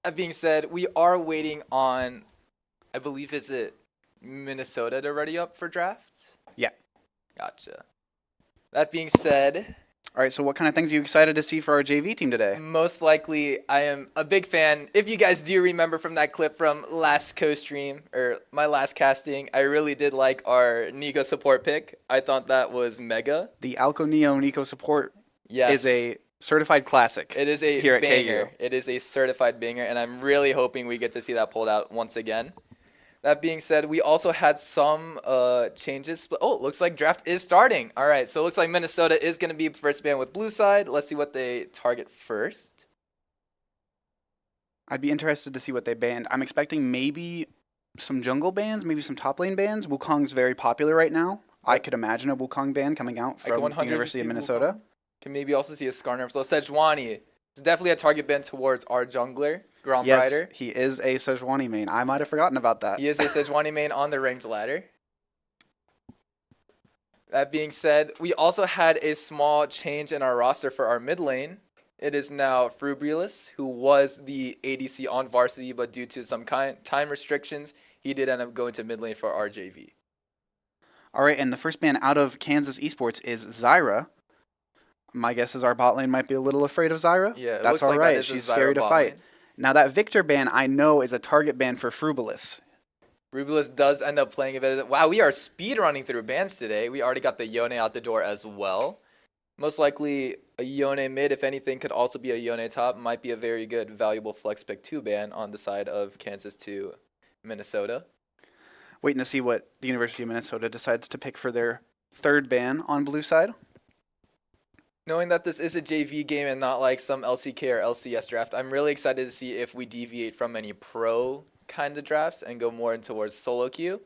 That being said, we are waiting on, I believe, is it Minnesota to ready up for draft? Yeah. Gotcha. That being said, All right, so what kind of things are you excited to see for our JV team today? most likely I am a big fan. If you guys do remember from that clip from last co-stream, or my last casting, I really did like our Nico support pick. I thought that was mega. The Alco Neo Nico support Yes. is a certified classic. It is a here at banger. KU. It is a certified banger, and I'm really hoping we get to see that pulled out once again. That being said, we also had some changes. Oh, looks like draft is starting. All right, so it looks like Minnesota is going to be first ban with blue side. Let's see what they target first. I'd be interested to see what they banned. I'm expecting maybe some jungle bans, maybe some top lane bans. Wukong's very popular right now. I could imagine a Wukong ban coming out I can from 100 the University of see Minnesota. Wukong. Can maybe also see a Scar nerf. So Sejuani is definitely a target ban towards our jungler, Grand Yes, Brider. he is a Sejuani main. I might have forgotten about that. He is a Sejuani main on the ranked ladder. That being said, we also had a small change in our roster for our mid lane. It is now Frubrilis, who was the ADC on varsity, but due to some time restrictions, he did end up going to mid lane for our JV. All right, and the first ban out of Kansas Esports is Zyra. My guess is our bot lane might be a little afraid of Zyra. Yeah, it That's looks all like right. that is a She's Zyra scary to bot fight. lane. Now that Victor ban I know is a target ban for Frubilis. Frubrilis does end up playing a bit. Wow, we are speed running through bans today. We already got the Yone out the door as well. Most likely a Yone mid, if anything, could also be a Yone top. Might be a very good, valuable flex pick 2 ban on the side of Kansas to Minnesota. Waiting to see what the University of Minnesota decides to pick for their third ban on blue side. Knowing that this is a JV game and not like some LCK or LCS draft, I'm really excited to see if we deviate from any pro kind of drafts and go more in towards solo queue.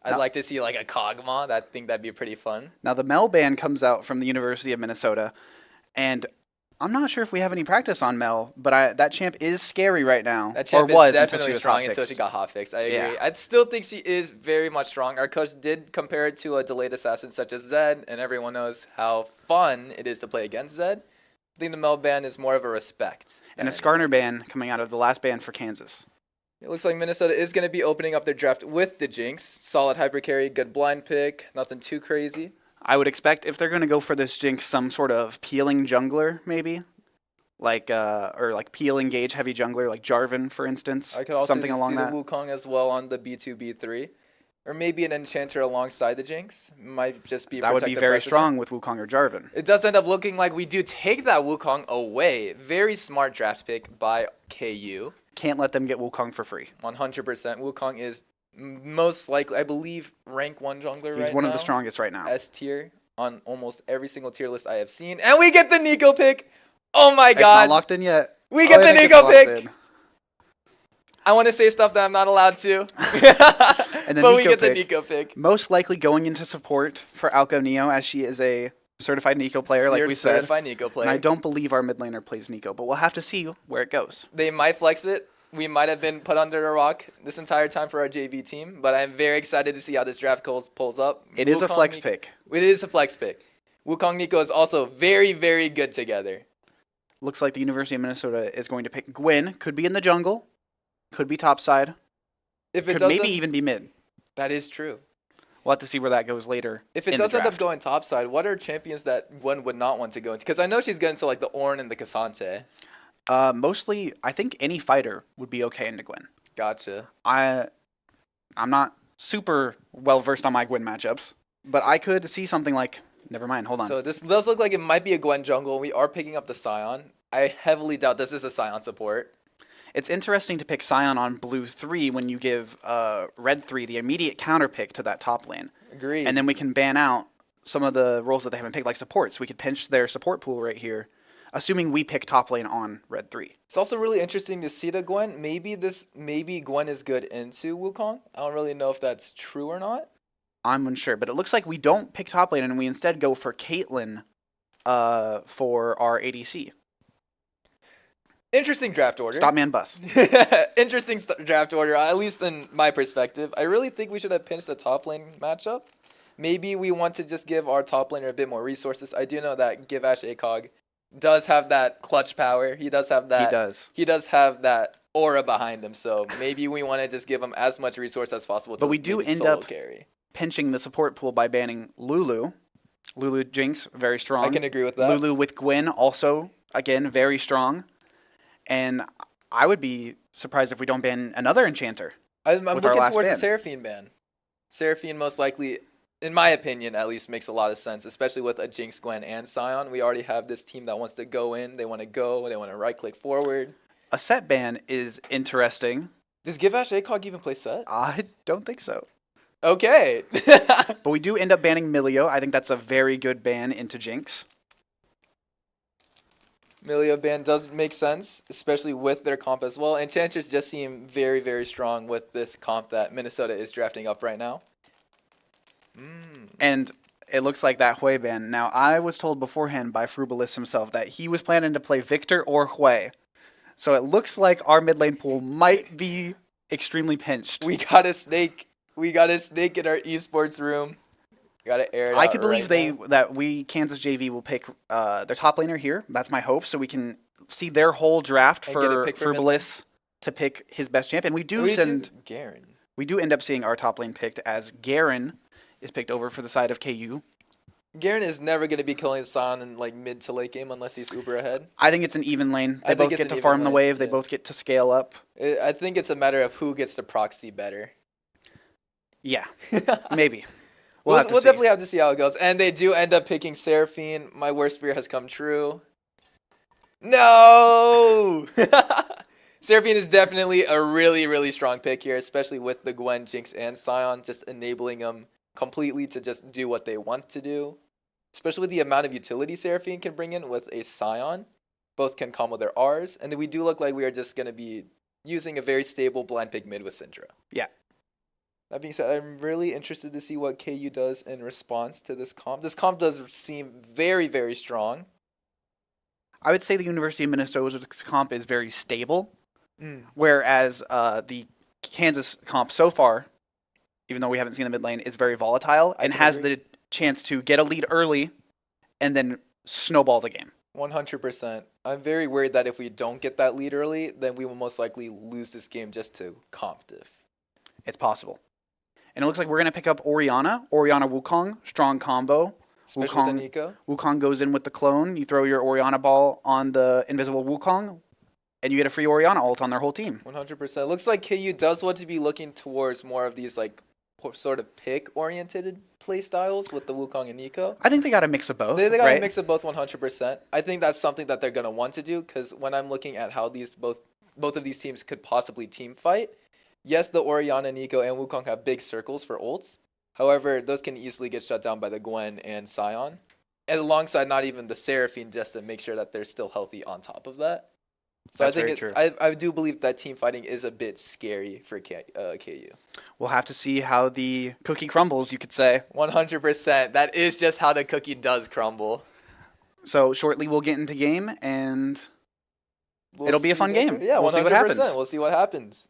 I'd like to see like a Kog'Maw. I think that'd be pretty fun. Now the Mel ban comes out from the University of Minnesota, and I'm not sure if we have any practice on Mel, but that champ is scary right now. That champ or was is definitely until strong until she got hotfixed. I agree. Yeah. I still think she is very much strong. Our coach did compare it to a delayed assassin such as Zed, and everyone knows how fun it is to play against Zed. I think the Mel ban is more of a respect. And a Skarner ban coming out of the last ban for Kansas. It looks like Minnesota is going to be opening up their draft with the Jinx. Solid hyper carry, good blind pick, nothing too crazy. I would expect if they're going to go for this Jinx, some sort of peeling jungler, maybe. Or peel engage heavy jungler, like Jarvan, for instance. I could also something see along the that. Wukong as well on the B2, B3. Or maybe an Enchanter alongside the Jinx. Might just be a That would be protective very precedent. strong with Wukong or Jarvan. It does end up looking like we do take that Wukong away. Very smart draft pick by KU. Can't let them get Wukong for free. 100%. Wukong is most likely, I believe, rank 1 jungler right now. He's one of the strongest right now. S tier on almost every single tier list I have seen. And we get the Nico pick. Oh my It's god. not locked in yet. We get I the think it's Nico locked pick. in. I want to say stuff that I'm not allowed to. And the but we Nico get the pick. Nico pick. Most likely going into support for Alco Neo, as she is a certified Nico player, like we said. Certified Nico player. And I don't believe our mid laner plays Nico, but we'll have to see where it goes. They might flex it. We might have been put under a rock this entire time for our JV team, but I'm very excited to see how this draft pulls up. It is a flex pick. It is a flex pick. Wukong Nico is also very, very good together. Looks like the University of Minnesota is going to pick Gwen. Could be in the jungle. Could be topside. If it Could doesn't, maybe even be mid. that is true. We'll have to see where that goes later. If it in the does end up draft. going topside, what are champions that one would not want to go into? Because I know she's getting to like the Ornn and the Cassante. Mostly, I think any fighter would be okay into Gwen. Gotcha. I'm not super well versed on my Gwen matchups, but I could see something like. Never mind. Hold on. So this does look like it might be a Gwen jungle. We are picking up the Scion. I heavily doubt this is a Scion support. It's interesting to pick Scion on blue 3 when you give red 3 the immediate counter pick to that top lane. Agreed. And then we can ban out some of the roles that they haven't picked, like supports. We could pinch their support pool right here, assuming we pick top lane on red 3. It's also really interesting to see the Gwen. Maybe Gwen is good into Wukong. I don't really know if that's true or not. I'm unsure, but it looks like we don't pick top lane and we instead go for Caitlyn for our ADC. Interesting draft order. Stop man bus. Interesting draft order, at least in my perspective. I really think we should have pinched the top lane matchup. Maybe we want to just give our top laner a bit more resources. I do know that Give Ash ACOG does have that clutch power. He does have that. He does. He does have that aura behind him. So maybe we want to just give him as much resource as possible. But to we do maybe end solo up carry. pinching the support pool by banning Lulu. Lulu Jinx, very strong. I can agree with that. Lulu with Gwen, also, again, very strong. And I would be surprised if we don't ban another enchanter. I'm with our looking last towards ban. the Seraphine ban. Seraphine most likely, in my opinion at least, makes a lot of sense, especially with a Jinx, Gwen, and Sion. We already have this team that wants to go in. They want to go. They want to right-click forward. A set ban is interesting. Does Give Ash ACOG even play set? I don't think so. Okay. But we do end up banning Milio. I think that's a very good ban into Jinx. Milio ban does make sense, especially with their comp as well. Enchanters just seem very, very strong with this comp that Minnesota is drafting up right now. And it looks like that Hui ban. Now, I was told beforehand by Frubalist himself that he was planning to play Victor or Hui. So it looks like our mid lane pool might be extremely pinched. We got a snake. We got a snake in our esports room. Got to air it I out could believe right now. that we Kansas JV will pick their top laner here. That's my hope, so we can see their whole draft And get a for pick for mid Frubalist to pick his best champion. We do Garen. we do end up seeing our top lane picked as Garen is picked over for the side of KU. Garen is never going to be killing Sion in like mid to late game unless he's uber ahead. I think it's an even lane. I They think both it's get an to even farm the lane, wave. They yeah. both get to scale up. I think it's a matter of who gets the proxy better. Yeah, maybe. We'll have to see. definitely have to see how it goes. And they do end up picking Seraphine. My worst fear has come true. No! Seraphine is definitely a really, really strong pick here, especially with the Gwen, Jinx, and Sion, just enabling them completely to just do what they want to do. Especially with the amount of utility Seraphine can bring in with a Sion. Both can combo their Rs. And then we do look like we are just going to be using a very stable blind pick mid with Syndra. Yeah. That being said, I'm really interested to see what KU does in response to this comp. This comp does seem very, very strong. I would say the University of Minnesota's comp is very stable, whereas the Kansas comp so far, even though we haven't seen the mid lane, is very volatile and has the chance to get a lead early and then snowball the game. 100%. I'm very worried that if we don't get that lead early, then we will most likely lose this game just to comp diff. It's possible. And it looks like we're going to pick up Orianna. Orianna Wukong, strong combo. Especially with the Nico. Wukong goes in with the clone. You throw your Orianna ball on the invisible Wukong, and you get a free Orianna ult on their whole team. 100%. Looks like KU does want to be looking towards more of these like sort of pick-oriented play styles with the Wukong and Nico. I think they got a mix of both. They got right? a mix of both 100%. I think that's something that they're going to want to do because when I'm looking at how these both of these teams could possibly team fight, yes, the Orianna, Nico, and Wukong have big circles for ults. However, those can easily get shut down by the Gwen and Sion. And alongside not even the Seraphine just to make sure that they're still healthy on top of that. So That's I very think true. I do believe that team fighting is a bit scary for KU. We'll have to see how the cookie crumbles, you could say. 100%. That is just how the cookie does crumble. So shortly we'll get into game, and it'll be a fun game. Yeah, we'll 100%. see what happens. We'll see what happens.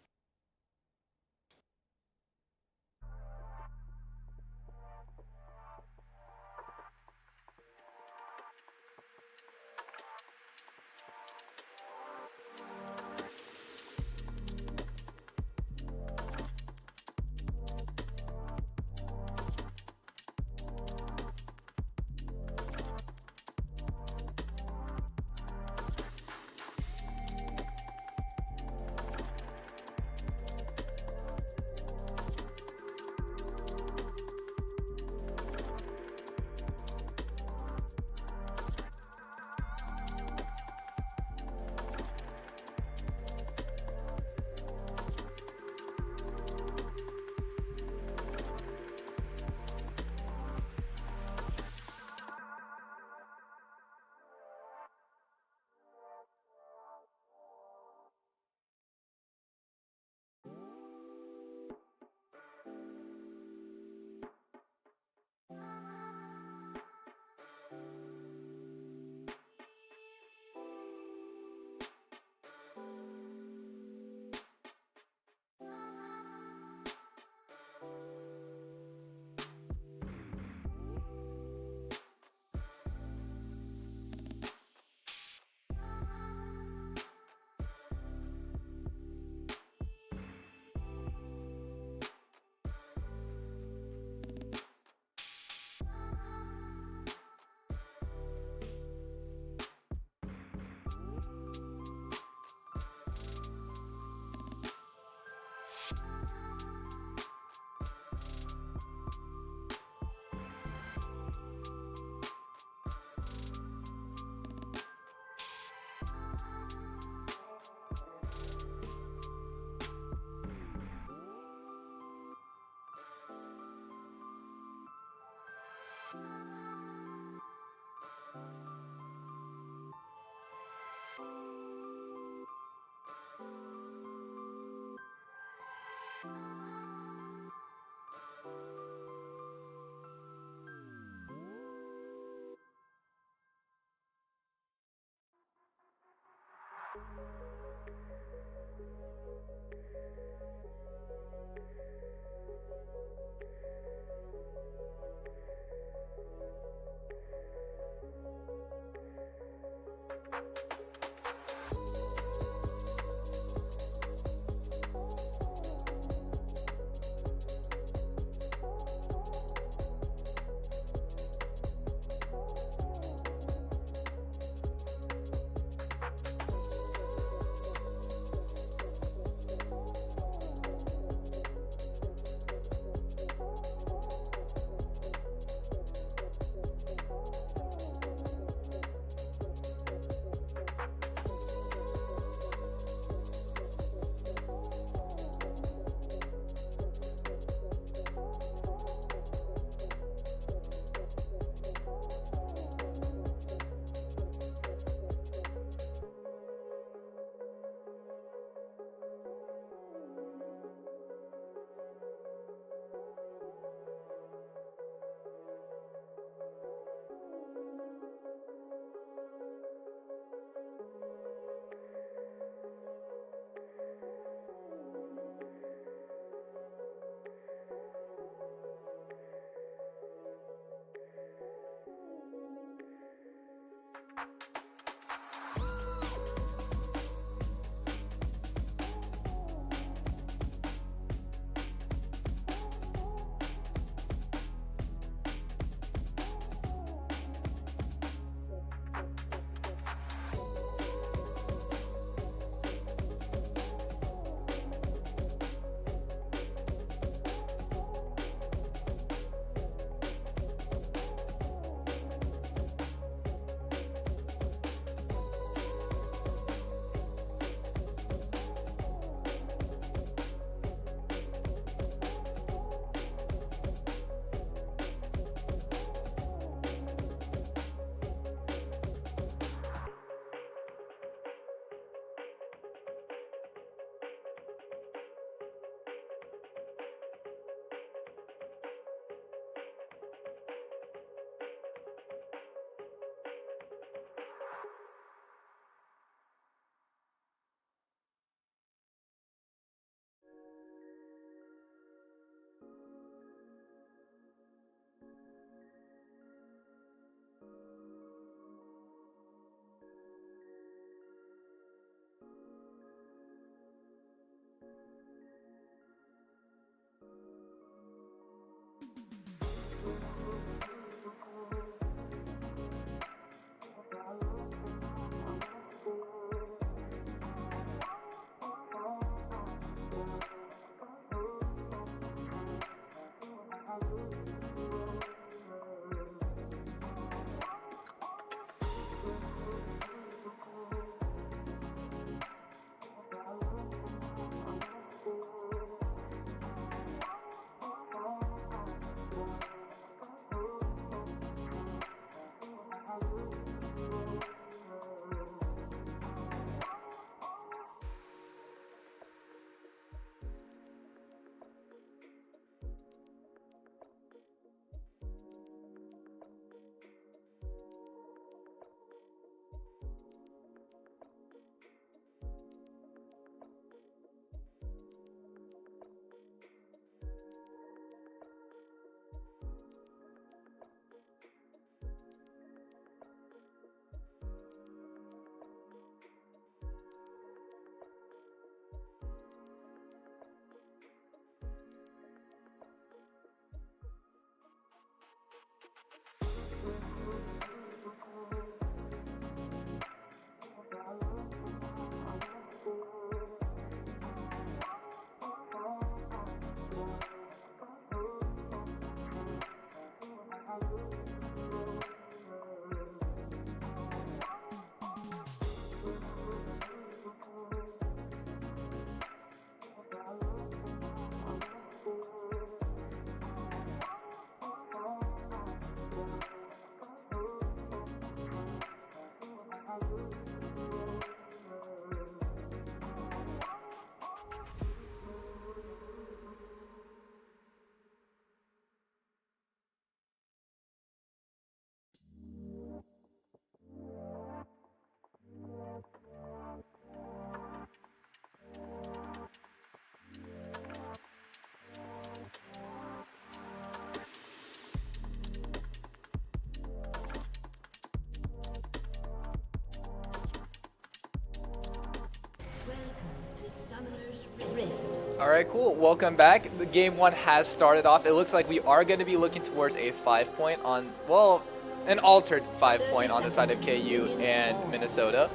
All right, cool. Welcome back. The game 1 has started off. It looks like we are going to be looking towards a 5-point on, well, an altered 5-point on the side of KU and Minnesota.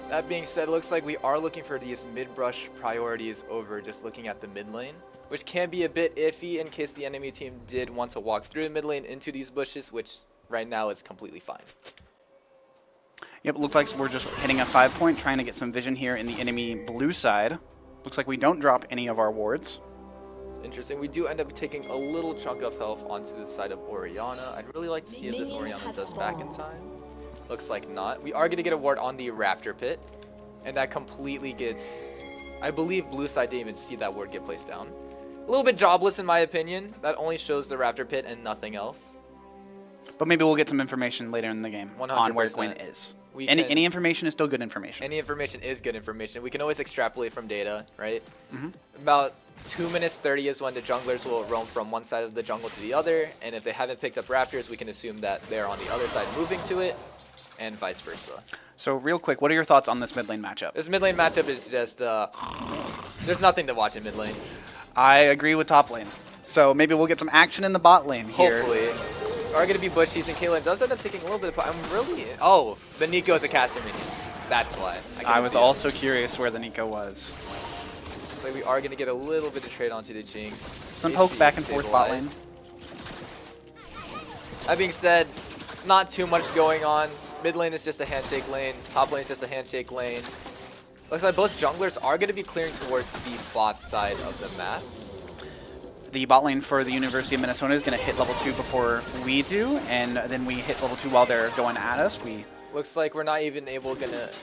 That being said, it looks like we are looking for these mid-brush priorities over just looking at the mid lane, which can be a bit iffy in case the enemy team did want to walk through the mid lane into these bushes, which right now is completely fine. Yep, it looked like we're just hitting a 5-point, trying to get some vision here in the enemy blue side. Looks like we don't drop any of our wards. It's interesting. We do end up taking a little chunk of health onto the side of Orianna. I'd really like to see if this Orianna does back in time. Looks like not. We are going to get a ward on the Raptor Pit, and that completely gets... I believe blue side didn't even see that ward get placed down. A little bit jobless in my opinion. That only shows the Raptor Pit and nothing else. But maybe we'll get some information later in the game 100%. on where Gwen is. Any information is still good information. Any information is good information. We can always extrapolate from data, right? Mm-hmm. About 2 minutes 30 is when the junglers will roam from one side of the jungle to the other, and if they haven't picked up Raptors, we can assume that they're on the other side moving to it, and vice versa. So real quick, what are your thoughts on this mid lane matchup? This mid lane matchup is just, there's nothing to watch in mid lane. I agree with top lane. So maybe we'll get some action in the bot lane here. Hopefully. Are going to be bushies, and Caitlyn does end up taking a little bit of... I'm really... Oh, the Nico is a caster minion. That's why. I was also curious where the Nico was. So we are going to get a little bit of trade onto the Jinx. Some poke back and forth bot lane. That being said, not too much going on. Mid lane is just a handshake lane. Top lane is just a handshake lane. Looks like both junglers are going to be clearing towards the bot side of the map. The bot lane for the University of Minnesota is going to hit level 2 before we do, and then we hit level 2 while they're going at us. Looks like we're not even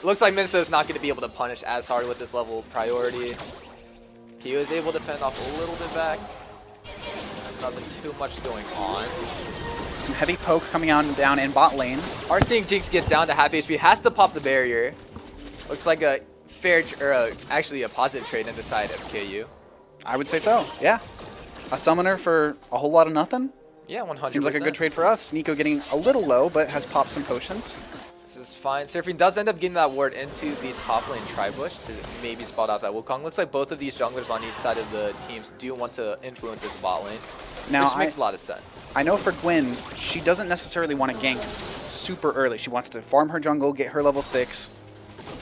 looks like Minnesota's not going to be able to punish as hard with this level of priority. He was able to fend off a little bit back. Nothing too much going on. Some heavy poke coming on down in bot lane. Are seeing Jinx get down to half HP. Has to pop the barrier. Looks like a fair, actually a positive trade in the side of KU. I would say so, yeah. A summoner for a whole lot of nothing? Yeah, 100%. Seems like a good trade for us. Nico getting a little low, but has popped some potions. This is fine. Surfing does end up getting that ward into the top lane tri-bush to maybe spot out that Wukong. Looks like both of these junglers on each side of the teams do want to influence this bot lane, now, which makes a lot of sense. I know for Gwen, she doesn't necessarily want to gank super early. She wants to farm her jungle, get her level 6,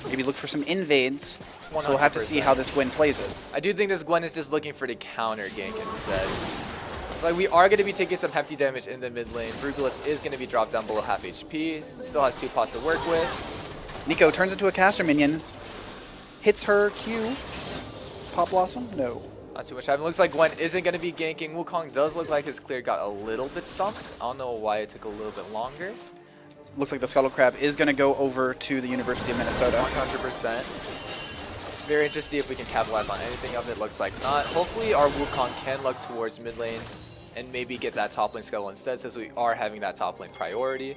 maybe look for some invades. 100%. So we'll have to see how this Gwen plays it. I do think this Gwen is just looking for the counter gank instead. Like, we are going to be taking some hefty damage in the mid lane. Brutalist is going to be dropped down below half HP. Still has 2 pots to work with. Nico turns into a caster minion. Hits her Q. Pop Blossom? No. Not too much happening. Looks like Gwen isn't going to be ganking. Wukong does look like his clear got a little bit stumped. I don't know why it took a little bit longer. Looks like the Scuttle Crab is going to go over to the University of Minnesota. 100%. Very interested to see if we can capitalize on anything of it. Looks like not. Hopefully our Wukong can look towards mid lane and maybe get that top lane scuttle instead, since we are having that top lane priority.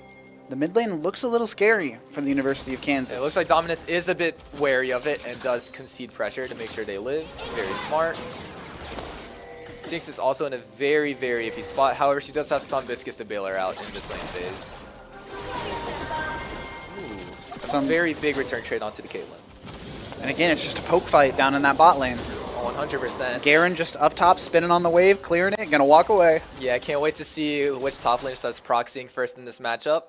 The mid lane looks a little scary for the University of Kansas. It looks like Dominus is a bit wary of it and does concede pressure to make sure they live. Very smart. Jinx is also in a very, very iffy spot. However, she does have some biscuits to bail her out in this lane phase. Ooh, some very big return trade onto the Caitlyn. And again, it's just a poke fight down in that bot lane. 100%. Garen just up top, spinning on the wave, clearing it, gonna walk away. Yeah, I can't wait to see which top lane starts proxying first in this matchup.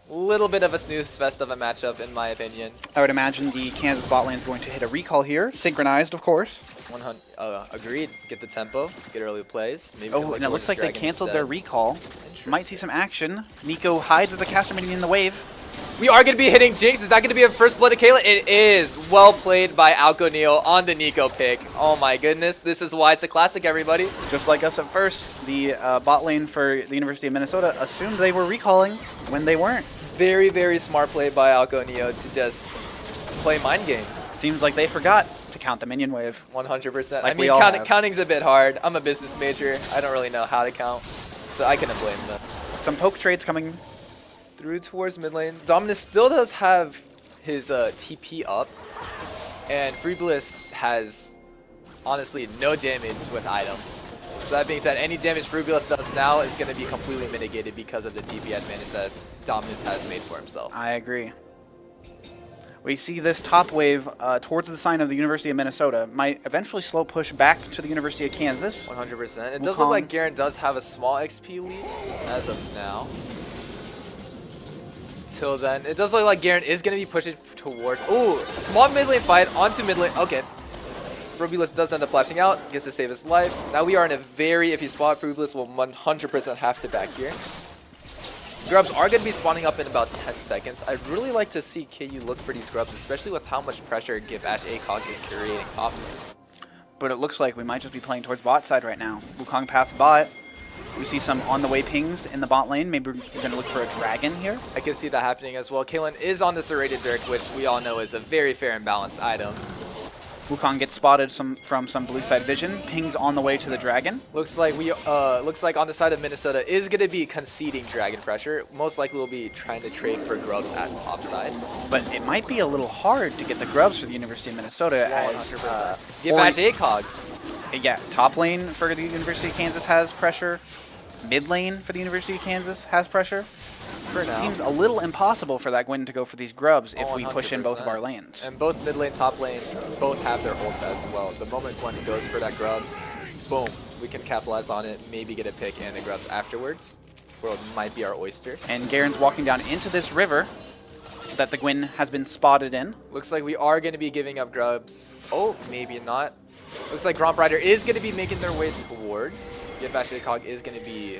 Little bit of a snooze fest of a matchup, in my opinion. I would imagine the Kansas bot lane is going to hit a recall here, synchronized, of course. 100. Agreed. Get the tempo, get early plays. Maybe and it looks like they canceled their recall. Might see some action. Nico hides as a caster minion in the wave. We are going to be hitting Jinx. Is that going to be a first blood to Kayla? It is. Well played by Alco Neo on the Nico pick. Oh my goodness. This is why it's a classic, everybody. Just like us at first, the bot lane for the University of Minnesota assumed they were recalling when they weren't. Very, very smart play by Alco Neo to just play mind games. Seems like they forgot to count the minion wave. 100%. Like I mean, counting's a bit hard. I'm a business major. I don't really know how to count, so I couldn't blame them. Some poke trades coming through towards mid lane. Dominus still does have his TP up, and Freeblist has honestly no damage with items. So that being said, any damage Freeblist does now is going to be completely mitigated because of the TP advantage that Dominus has made for himself. I agree. We see this top wave towards the sign of the University of Minnesota might eventually slow push back to the University of Kansas. 100%. It does look like Garen does have a small XP lead as of now. Till then, it does look like Garen is going to be pushing towards... Ooh, small mid lane fight onto mid lane. Okay. Frubulus does end up flashing out, gets to save his life. Now we are in a very iffy spot. Frubulus will 100% have to back here. Grubs are going to be spawning up in about 10 seconds. I'd really like to see KU look for these grubs, especially with how much pressure Givash ACOG is creating top lane. But it looks like we might just be playing towards bot side right now. Wukong path bot. We see some on-the-way pings in the bot lane. Maybe we're going to look for a dragon here. I can see that happening as well. Kaylin is on the serrated Dirk, which we all know is a very fair and balanced item. Wukong gets spotted from some blue side vision. Pings on the way to the dragon. Looks like on the side of Minnesota is going to be conceding dragon pressure. Most likely will be trying to trade for grubs at top side. But it might be a little hard to get the grubs for the University of Minnesota as Givash ACOG. Yeah, top lane for the University of Kansas has pressure. Mid lane for the University of Kansas has pressure. For now. Seems a little impossible for that Gwyn to go for these grubs if we push in both of our 100%. lanes. And both mid lane, top lane, both have their ults as well. The moment Gwyn goes for that grubs, boom, we can capitalize on it, maybe get a pick and the grubs afterwards. World might be our oyster. And Garen's walking down into this river that the Gwyn has been spotted in. Looks like we are going to be giving up grubs. Oh, maybe not. Looks like Gromp Rider is going to be making their way towards. Givash ACOG is going to be,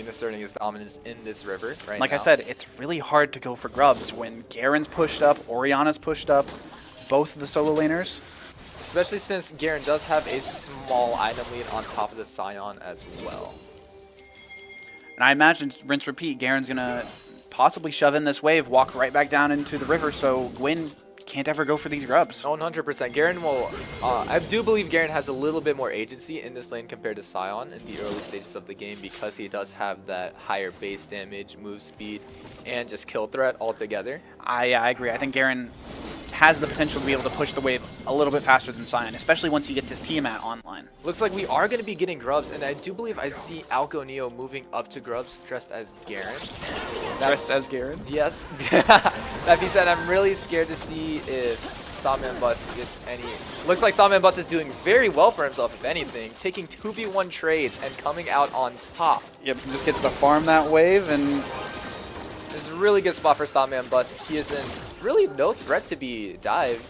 asserting his dominance in this river right Like now. I said, it's really hard to go for grubs when Garen's pushed up, Oriana's pushed up, both of the solo laners. Especially since Garen does have a small item lead on top of the Scion as well. And I imagine, rinse repeat, Garen's going to possibly shove in this wave, walk right back down into the river, so Gwyn can't ever go for these grubs. 100%. Garen will... I do believe Garen has a little bit more agency in this lane compared to Scion in the early stages of the game because he does have that higher base damage, move speed, and just kill threat altogether. I agree. I think Garen has the potential to be able to push the wave a little bit faster than Scion, especially once he gets his Tiamat online. Looks like we are going to be getting grubs, and I do believe I see Alco Neo moving up to grubs dressed as Garen. Dressed as Garen? Yes. That being said, I'm really scared to see if Stompman Bus gets any... Looks like Stompman Bus is doing very well for himself, if anything, taking 2v1 trades and coming out on top. Yep, he just gets to farm that wave, and It's a really good spot for Stompman Bus. He is in really no threat to be dived,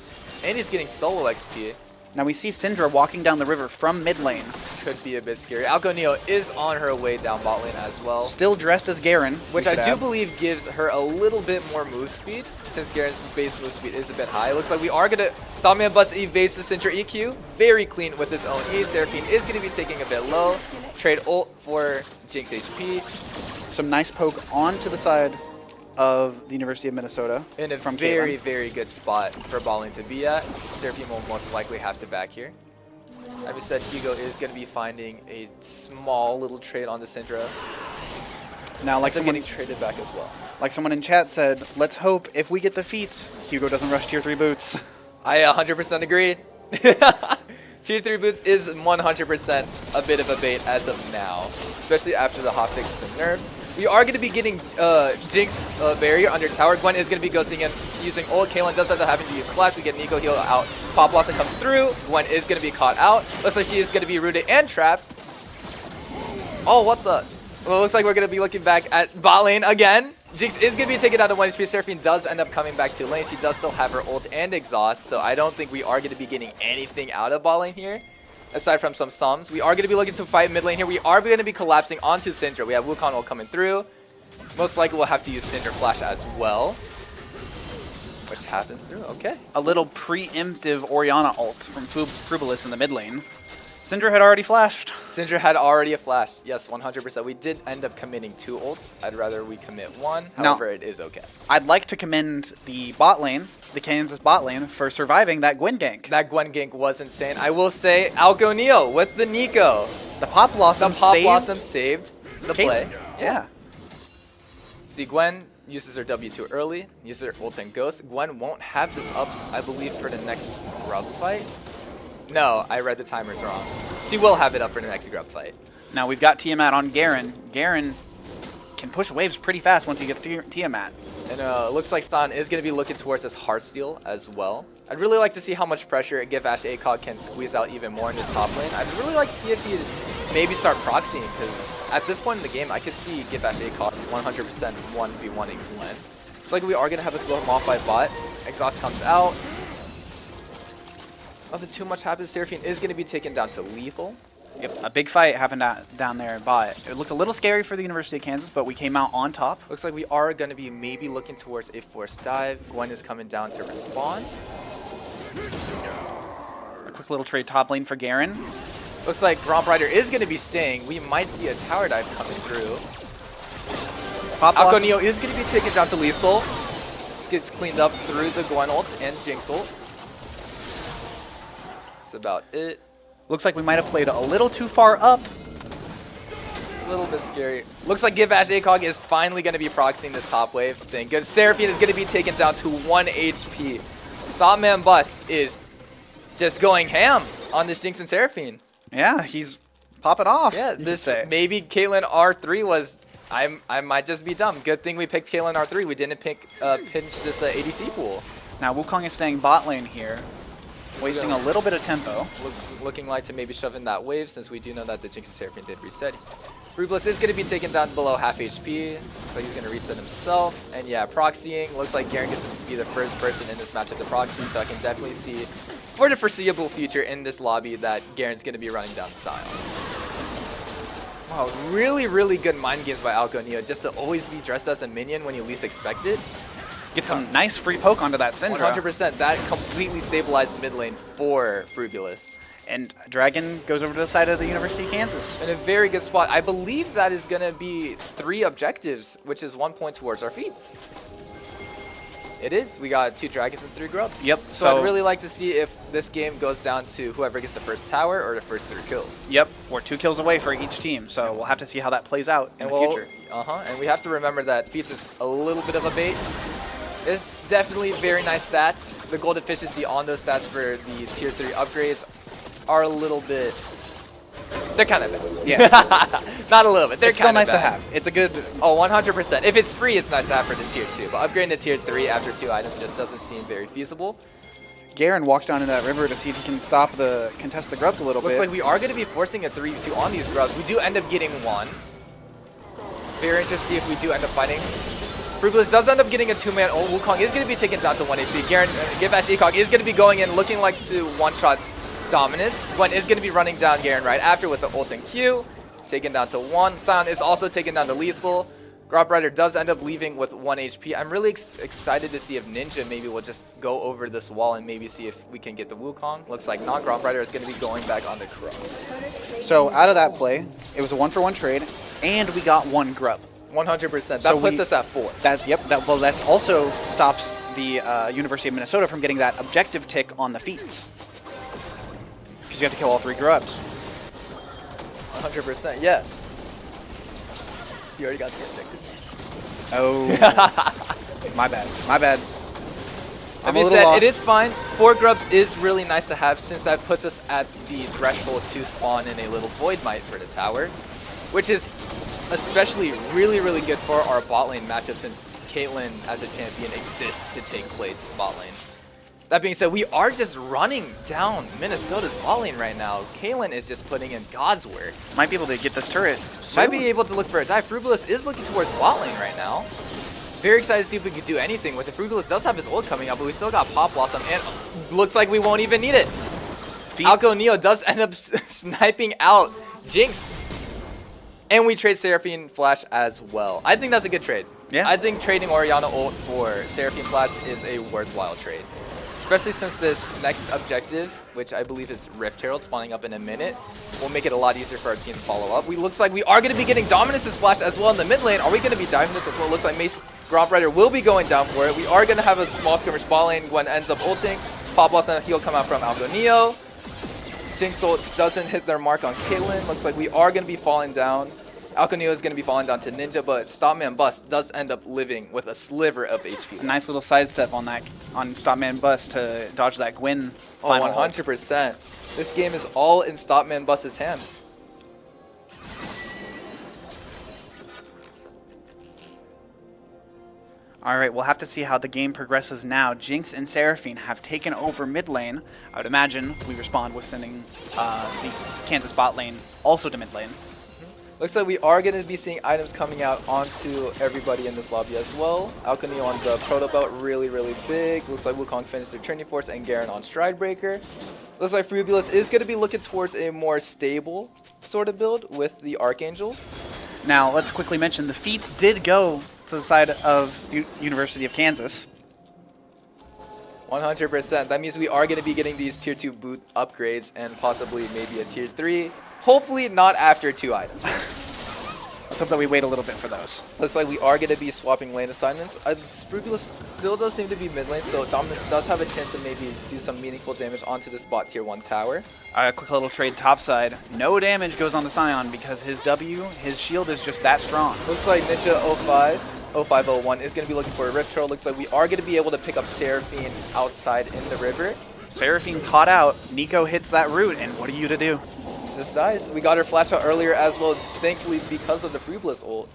and he's getting solo XP. now we see Syndra walking down the river from mid lane. Could be a bit scary. Alco Neo is on her way down bot lane as well, Still dressed as Garen. which I do believe gives her a little bit more move speed, since Garen's base move speed is a bit high. Looks like we are going to... Stompman Bus evades the Syndra EQ. Very clean with his own E. Seraphine is going to be taking a bit low. Trade ult for Jinx HP. Some nice poke onto the side of the University of Minnesota. In a from very, Caitlyn. very good spot for balling to be at. Seraphine will most likely have to back here. Like I said, Hugo is going to be finding a small little trade on the Syndra. Now, like Someone someone, getting traded back as well. like someone in chat said, let's hope if we get the feats, Hugo doesn't rush tier 3 boots. I 100% agree. Tier 3 boots is 100% a bit of a bait as of now, especially after the hot fixes and nerfs. We are going to be getting Jinx barrier under tower. Gwen is going to be ghosting in using ult. Kaylin does end up having to use flash. We get an eco heal out. Pop Blossom comes through. Gwen is going to be caught out. Looks like she is going to be rooted and trapped. Oh, what the? Well, looks like we're going to be looking back at bot lane again. Jinx is going to be taken out of 1 HP. Seraphine does end up coming back to lane. She does still have her ult and exhaust, so I don't think we are going to be getting anything out of bot lane here, aside from some sums. We are going to be looking to fight mid lane here. We are going to be collapsing onto Syndra. We have Wukong ult coming through. Most likely we'll have to use Syndra Flash as well, which happens through. Okay. A little preemptive Oriana ult from Frubulus in the mid lane. Syndra had already flashed. Syndra had already a flash. Yes, 100%. We did end up committing 2 ults. I'd rather we commit 1. However, it is okay. I'd like to commend the bot lane, the Kansas bot lane, for surviving that Gwyn gank. That Gwen gank was insane. I will say Alco Neo with the Nico. The Pop Blossom The Pop saved Blossom saved the play. Yeah. See, Gwen uses her W too early, uses her ult and ghost. Gwen won't have this up, I believe, for the next grub fight. No, I read the timers wrong. She will have it up for the next grub fight. Now we've got Tiamat on Garen. Garen can push waves pretty fast once he gets Tiamat. And looks like Stan is going to be looking towards this Heartsteel as well. I'd really like to see how much pressure Givash ACOG can squeeze out even more in this top lane. I'd really like to see if he maybe start proxying, because at this point in the game, I could see Givash ACOG 100% 1v1ing Gwen. It's like we are going to have a slow Moth by bot. Exhaust comes out. Nothing too much happens. Seraphine is going to be taken down to lethal. Yep, a big fight happened down there in bot. It looked a little scary for the University of Kansas, but we came out on top. Looks like we are going to be maybe looking towards a forced dive. Gwen is coming down to respond. A quick little trade top lane for Garen. Looks like Gromp Rider is going to be staying. We might see a tower dive coming through. Alco Neo is going to be taken down to lethal. This gets cleaned up through the Gwen ult and Jinx ult. That's about it. Looks like we might have played a little too far up. A little bit scary. Looks like Givash ACOG is finally going to be proxying this top wave thing. Good. Seraphine is going to be taken down to 1 HP. Stopman Bus is just going ham on this Jinx and Seraphine. Yeah, he's popping off. Yeah, this maybe Caitlyn R3 was... I might just be dumb. Good thing we picked Caitlyn R3. We didn't pinch this ADC pool. Now Wukong is staying bot lane here, wasting a little bit of tempo. Looking like to maybe shove in that wave, since we do know that the Jinx and Seraphine did reset. Ruthless is going to be taken down below half HP, so he's going to reset himself. And yeah, proxying. Looks like Garen gets to be the first person in this matchup to proxy, so I can definitely see for the foreseeable future in this lobby that Garen's going to be running down Sion. Wow, really, really good mind games by Alco Neo, just to always be dressed as a minion when you least expect it. Get some nice free poke onto that Syndra. 100%. That completely stabilized mid lane for Frugulus. And Dragon goes over to the side of the University of Kansas. In a very good spot. I believe that is going to be 3 objectives, which is 1 point towards our feats. It is. We got 2 dragons and 3 grubs. Yep. So I'd really like to see if this game goes down to whoever gets the first tower or the first 3 kills. Yep. We're 2 kills away for each team, so we'll have to see how that plays out in the future. And we have to remember that feats is a little bit of a bait. It's definitely very nice stats. The gold efficiency on those stats for the tier 3 upgrades are a little bit... They're kind of bad. Yeah. Not a little bit. They're it's still nice bad. to have. It's a good... Oh, 100%. If it's free, it's nice to have for the tier 2. But upgrading to tier 3 after 2 items just doesn't seem very feasible. Garen walks down into that river to see if he can contest the grubs a little bit. Looks like we are going to be forcing a 3v2 on these grubs. We do end up getting 1. Very interested to see if we do end up fighting. Frugulus does end up getting a 2-man ult. Wukong is going to be taken down to 1 HP. Garen, Givash ACOG is going to be going in, looking like to one-shots Dominus. Gwen is going to be running down Garen right after with the ult and Q. Taken down to 1. Sion is also taken down to lethal. Gromp Rider does end up leaving with 1 HP. I'm really excited to see if Ninja maybe will just go over this wall and maybe see if we can get the Wukong. Looks like non-Gromp Rider is going to be going back on the Crow. So out of that play, it was a 1-for-1 trade, and we got 1 grub. 100%. That puts us at 4. That's Well, that also stops the University of Minnesota from getting that objective tick on the feats, because you have to kill all 3 grubs. 100%. Yeah. You already got the objective. Oh, my bad. My bad. That being said, it is fine. 4 grubs is really nice to have, since that puts us at the threshold to spawn in a little Void Might for the tower, which is especially really, really good for our bot lane matchup, since Caitlyn as a champion exists to take plates bot lane. That being said, we are just running down Minnesota's bot lane right now. Caitlyn is just putting in God's work. Might be able to get this turret soon. Might be able to look for a dive. Frugulus is looking towards bot lane right now. Very excited to see if we can do anything with it. Frugulus does have his ult coming up, but we still got Pop Blossom, and looks like we won't even need it. Alco Neo does end up sniping out Jinx. And we trade Seraphine Flash as well. I think that's a good trade. Yeah. I think trading Orianna ult for Seraphine Flash is a worthwhile trade. Especially since this next objective, which I believe is Rift Herald spawning up in a minute, will make it a lot easier for our team to follow up. Looks like we are going to be getting Dominus' Flash as well in the mid lane. Are we going to be diving this as well? Looks like Mace Gromp Rider will be going down for it. We are going to have a small skirmish bot lane. Gwen ends up ulting. Pop Blossom heal come out from Alco Neo. Jinx ult doesn't hit their mark on Caitlyn. Looks like we are going to be falling down. Alco Neo is going to be falling down to Ninja, but Stopman Bust does end up living with a sliver of HP. A nice little sidestep on Stopman Bust to dodge that Gwen final. 100%. This game is all in Stopman Bust's hands. All right, we'll have to see how the game progresses now. Jinx and Seraphine have taken over mid lane. I would imagine we respond with sending the Kansas bot lane also to mid lane. Looks like we are going to be seeing items coming out onto everybody in this lobby as well. Alchemy on the Proto Belt, really, really big. Looks like Wukong finished their Trinity Force and Garen on Stridebreaker. Looks like Frubulus is going to be looking towards a more stable sort of build with the Archangels. Now, let's quickly mention the feats did go to the side of the University of Kansas. 100%. That means we are going to be getting these tier 2 boot upgrades and possibly maybe a tier 3. Hopefully not after 2 items. Let's hope that we wait a little bit for those. Looks like we are going to be swapping lane assignments. Frubulus still does seem to be mid lane, so Dominus does have a chance to maybe do some meaningful damage onto this bot tier 1 tower. A quick little trade topside. No damage goes on the Scion because his shield is just that strong. Looks like Ninja 0501 is going to be looking for a Rift Turtle. Looks like we are going to be able to pick up Seraphine outside in the river. Seraphine caught out. Nico hits that root, and what are you to do? Just dies. We got her flash out earlier as well, thankfully because of the Frubulus ult.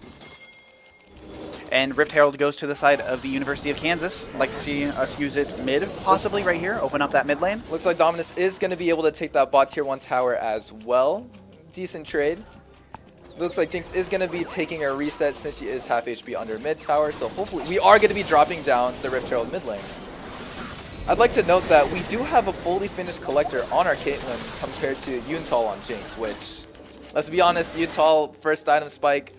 And Rift Herald goes to the side of the University of Kansas. I'd like to see us use it mid, possibly right here. Open up that mid lane. Looks like Dominus is going to be able to take that bot tier 1 tower as well. Decent trade. Looks like Jinx is going to be taking a reset since she is half HP under mid tower. So hopefully we are going to be dropping down the Rift Herald mid lane. I'd like to note that we do have a fully finished collector on our Caitlyn compared to Yuntal on Jinx, which, let's be honest, Yuntal first item spike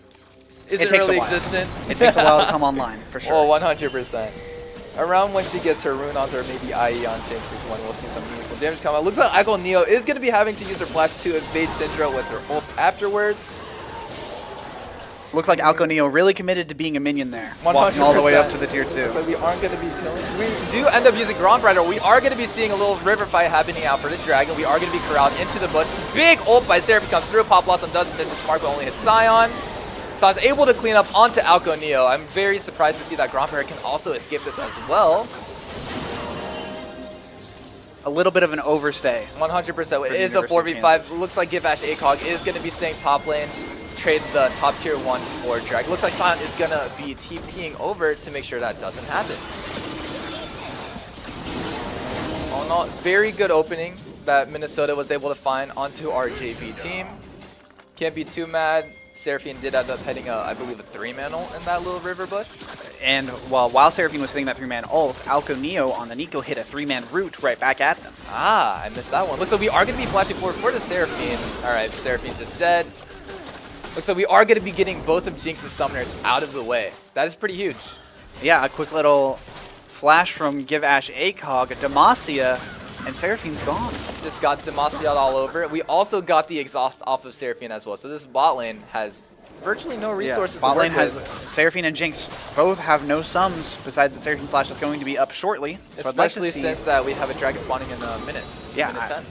isn't really existent. It takes a while to come online, for sure. Well, 100%. Around when she gets her rune onto her, maybe IE on Jinx is when we'll see some meaningful damage come out. Looks like Icon Neo is going to be having to use her flash to evade Syndra with her ult afterwards. Looks like Alco Neo really committed to being a minion there. 100%. Walking all the way up to the tier 2. So we aren't going to be killing. We do end up using Grand Rider. We are going to be seeing a little river fight happening out for this dragon. We are going to be corralled into the bush. Big ult by Seraphine comes through. Pop Blossom does miss his mark, but only hits Scion. So I was able to clean up onto Alco Neo. I'm very surprised to see that Grand Rider can also escape this as well. A little bit of an overstay. 100%. It is a 4v5. Looks like Givash ACOG is going to be staying top lane. Trade the top tier 1 for Drag. Looks like Scion is going to be TPing over to make sure that doesn't happen. All in all, very good opening that Minnesota was able to find onto our JV team. Can't be too mad. Seraphine did end up hitting, I believe, a 3-man ult in that little river bush. And while Seraphine was hitting that 3-man ult, Alco Neo on the Nico hit a 3-man root right back at them. Ah, I missed that one. Looks like we are going to be flashing forward for the Seraphine. All right, Seraphine's just dead. Looks like we are going to be getting both of Jinx's summoners out of the way. That is pretty huge. Yeah, a quick little flash from Give Ash ACOG, Demacia, and Seraphine's gone. Just got Demacia all over. We also got the exhaust off of Seraphine as well. So this bot lane has virtually no resources to work Bot lane has with. Seraphine and Jinx both have no sums besides the Seraphine flash that's going to be up shortly. So Especially since that we have a dragon spawning in a minute. Yeah, minute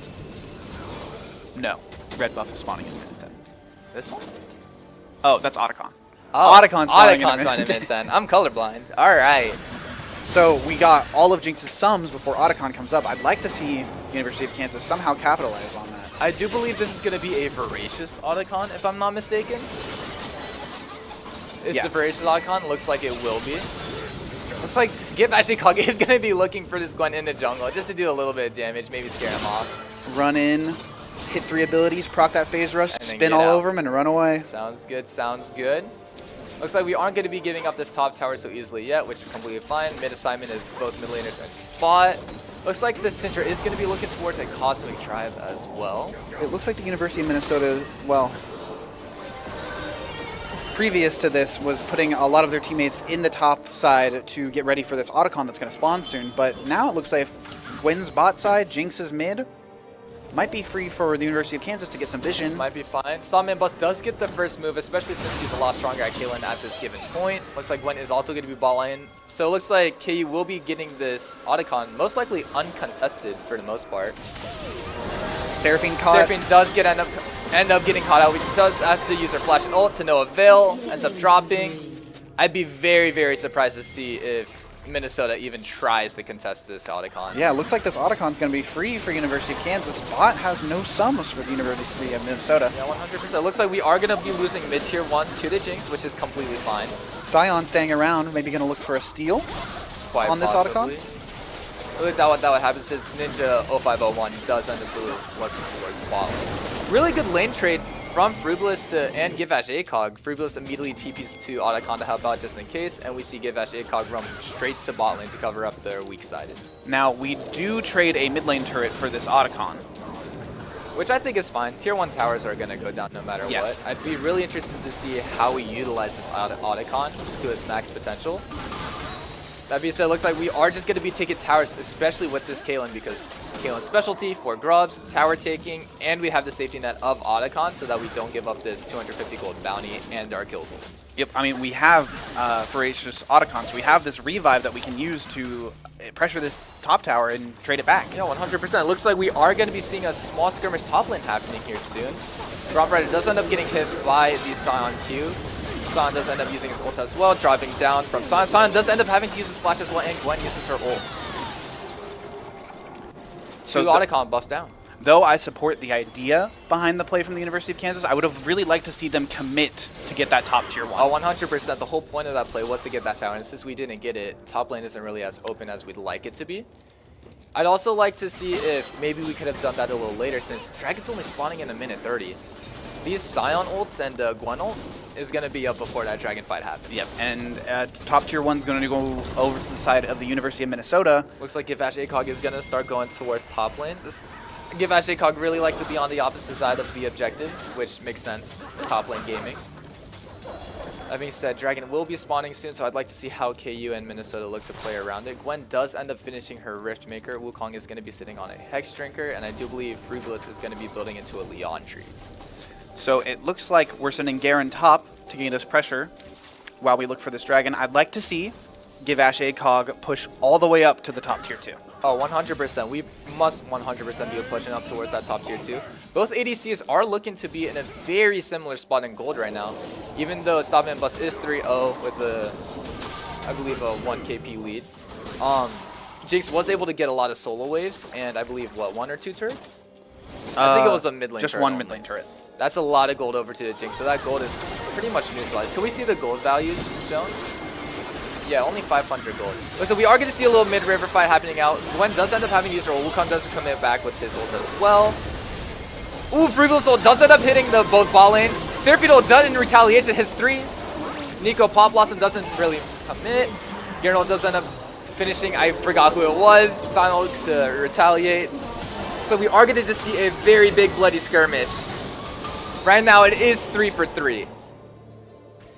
10. No, red buff is spawning in minute 10. This one? Oh, that's Otacon. Oh, Otacon's spawning in Otacon's spawning in minute 10. I'm colorblind. All right. So we got all of Jinx's sums before Otacon comes up. I'd like to see University of Kansas somehow capitalize on that. I do believe this is going to be a Voracious Otacon, if I'm not mistaken. It's a Voracious Otacon. Looks like it will be. Looks like Give actually is going to be looking for this Gwen in the jungle just to do a little bit of damage, maybe scare him off. Run in, hit 3 abilities, proc that phase rush, And then spin get all out. over him, and run away. Sounds good, sounds good. Looks like we aren't going to be giving up this top tower so easily yet, which is completely fine. Mid assignment is both mid laners and bot. Looks like the Syndra is going to be looking towards a Cosmic Drive as well. It looks like the University of Minnesota, well, previous to this was putting a lot of their teammates in the top side to get ready for this Otacon that's going to spawn soon. But now it looks like Gwen's bot side, Jinx's mid, might be free for the University of Kansas to get some vision. Might be fine. Stompman Bust does get the first move, especially since he's a lot stronger at Kaylin at this given point. Looks like Gwen is also going to be bot lane. So it looks like KU will be getting this Otacon most likely uncontested for the most part. Seraphine caught. Seraphine does end up getting caught out. We just have to use her flash and ult to no avail. Ends up dropping. I'd be very, very surprised to see if Minnesota even tries to contest this Otacon. Yeah, it looks like this Otacon's going to be free for University of Kansas. Bot has no sums for the University of Minnesota. Yeah, 100%. Looks like we are going to be losing mid-tier 1 to the Jinx, which is completely fine. Sion staying around, maybe going to look for a steal Quite on this possibly. Otacon. Really, what happens is Ninja 0501 does end up looking towards bot lane. Really good lane trade from Frugalist and Givash ACOG. Frugalist immediately TPs to Otacon to help out just in case, and we see Givash ACOG run straight to bot lane to cover up their weak sided. Now, we do trade a mid lane turret for this Otacon, which I think is fine. Tier 1 towers are going to go down no matter Yes. what. I'd be really interested to see how we utilize this Otacon to its max potential. That being said, it looks like we are just going to be taking towers, especially with this Caitlyn, because Caitlyn's specialty for grubs, tower taking, and we have the safety net of Otacon so that we don't give up this 250 gold bounty and our kill gold. Yep, I mean, we have Voracious Otacon, so we have this revive that we can use to pressure this top tower and trade it back. Yeah, 100%. It looks like we are going to be seeing a small skirmish top lane happening here soon. Gromp Rider does end up getting hit by the Sion Q. Sion does end up using his ult as well, dropping down from Sion. Sion does end up having to use his flash as well, and Gwen uses her ult. So Two Otacon buffs down. Though I support the idea behind the play from the University of Kansas, I would have really liked to see them commit to get that top tier 1. Oh, 100%. The whole point of that play was to get that tower, and since we didn't get it, top lane isn't really as open as we'd like it to be. I'd also like to see if maybe we could have done that a little later, since Dragon's only spawning in a minute 30. These Sion ults and Gwen ult is going to be up before that Dragon fight happens. Yep, and top tier 1's going to go over to the side of the University of Minnesota. Looks like Givash ACOG is going to start going towards top lane. Givash ACOG really likes to be on the opposite side of the objective, which makes sense. It's top lane gaming. That being said, Dragon will be spawning soon, so I'd like to see how KU and Minnesota look to play around it. Gwen does end up finishing her Rift Maker. Wukong is going to be sitting on a Hex Drinker, and I do believe Frugalist is going to be building into a Leon Trees. So it looks like we're sending Garen top to gain us pressure while we look for this Dragon. I'd like to see Givash ACOG push all the way up to the top tier 2. Oh, 100%. We must 100% be pushing up towards that top tier 2. Both ADCs are looking to be in a very similar spot in gold right now. Even though Stop and Bust is 3-0 with I believe, a 1 KP lead. Jinx was able to get a lot of solo waves, and I believe, what, 1 or 2 turrets? I think it was a mid lane Just turret one only. mid lane turret. That's a lot of gold over to the Jinx, so that gold is pretty much neutralized. Can we see the gold values shown? Yeah, only 500 gold. So we are going to see a little mid-river fight happening out. Gwen does end up having to use her ult. Wukong does commit back with his ult as well. Ooh, Frugal's ult does end up hitting the both bot lane. Seraphine ult does in retaliation his 3. Nico Pop Blossom doesn't really commit. Garen ult does end up finishing. I forgot who it was. Sion ult to retaliate. So we are going to just see a very big bloody skirmish. Right now it is 3 for 3.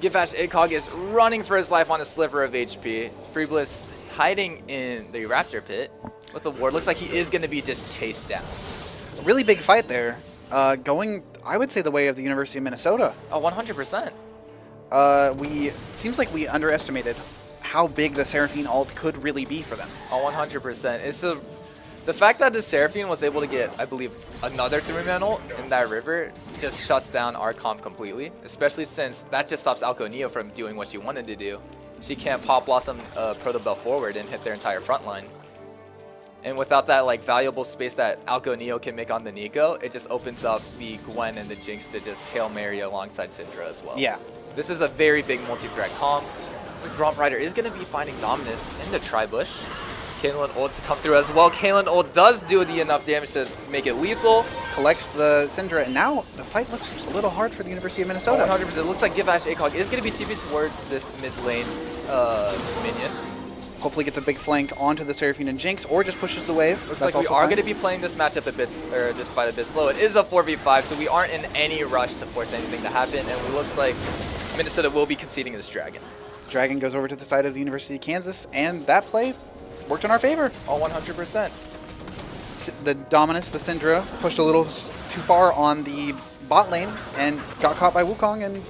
Givash ACOG is running for his life on a sliver of HP. Freebliss hiding in the Raptor Pit with a ward. Looks like he is going to be just chased down. A really big fight there. Going, I would say, the way of the University of Minnesota. Oh, 100%. Seems like we underestimated how big the Seraphine ult could really be for them. Oh, 100%. The fact that the Seraphine was able to get, I believe, another 3-man ult in that river just shuts down our comp completely, especially since that just stops Alco Neo from doing what she wanted to do. She can't Pop Blossom Proto Bell forward and hit their entire front line. And without that valuable space that Alco Neo can make on the Nico, it just opens up the Gwen and the Jinx to just Hail Mary alongside Syndra as well. Yeah. This is a very big multi-threat comp. So Gromp Rider is going to be finding Dominus in the Tri-Bush. Caitlyn ult to come through as well. Caitlyn ult does do the enough damage to make it lethal. Collects the Syndra, and now the fight looks a little hard for the University of Minnesota. 100%. It looks like Givash ACOG is going to be TP'd towards this mid lane minion. Hopefully gets a big flank onto the Seraphine and Jinx, or just pushes the wave. Looks like we are going to be playing this matchup a bit, or this fight a bit slow. It is a 4v5, so we aren't in any rush to force anything to happen, and it looks like Minnesota will be conceding this Dragon. Dragon goes over to the side of the University of Kansas, and that play worked in our favor. Oh, 100%. The Dominus, the Syndra, pushed a little too far on the bot lane and got caught by Wukong and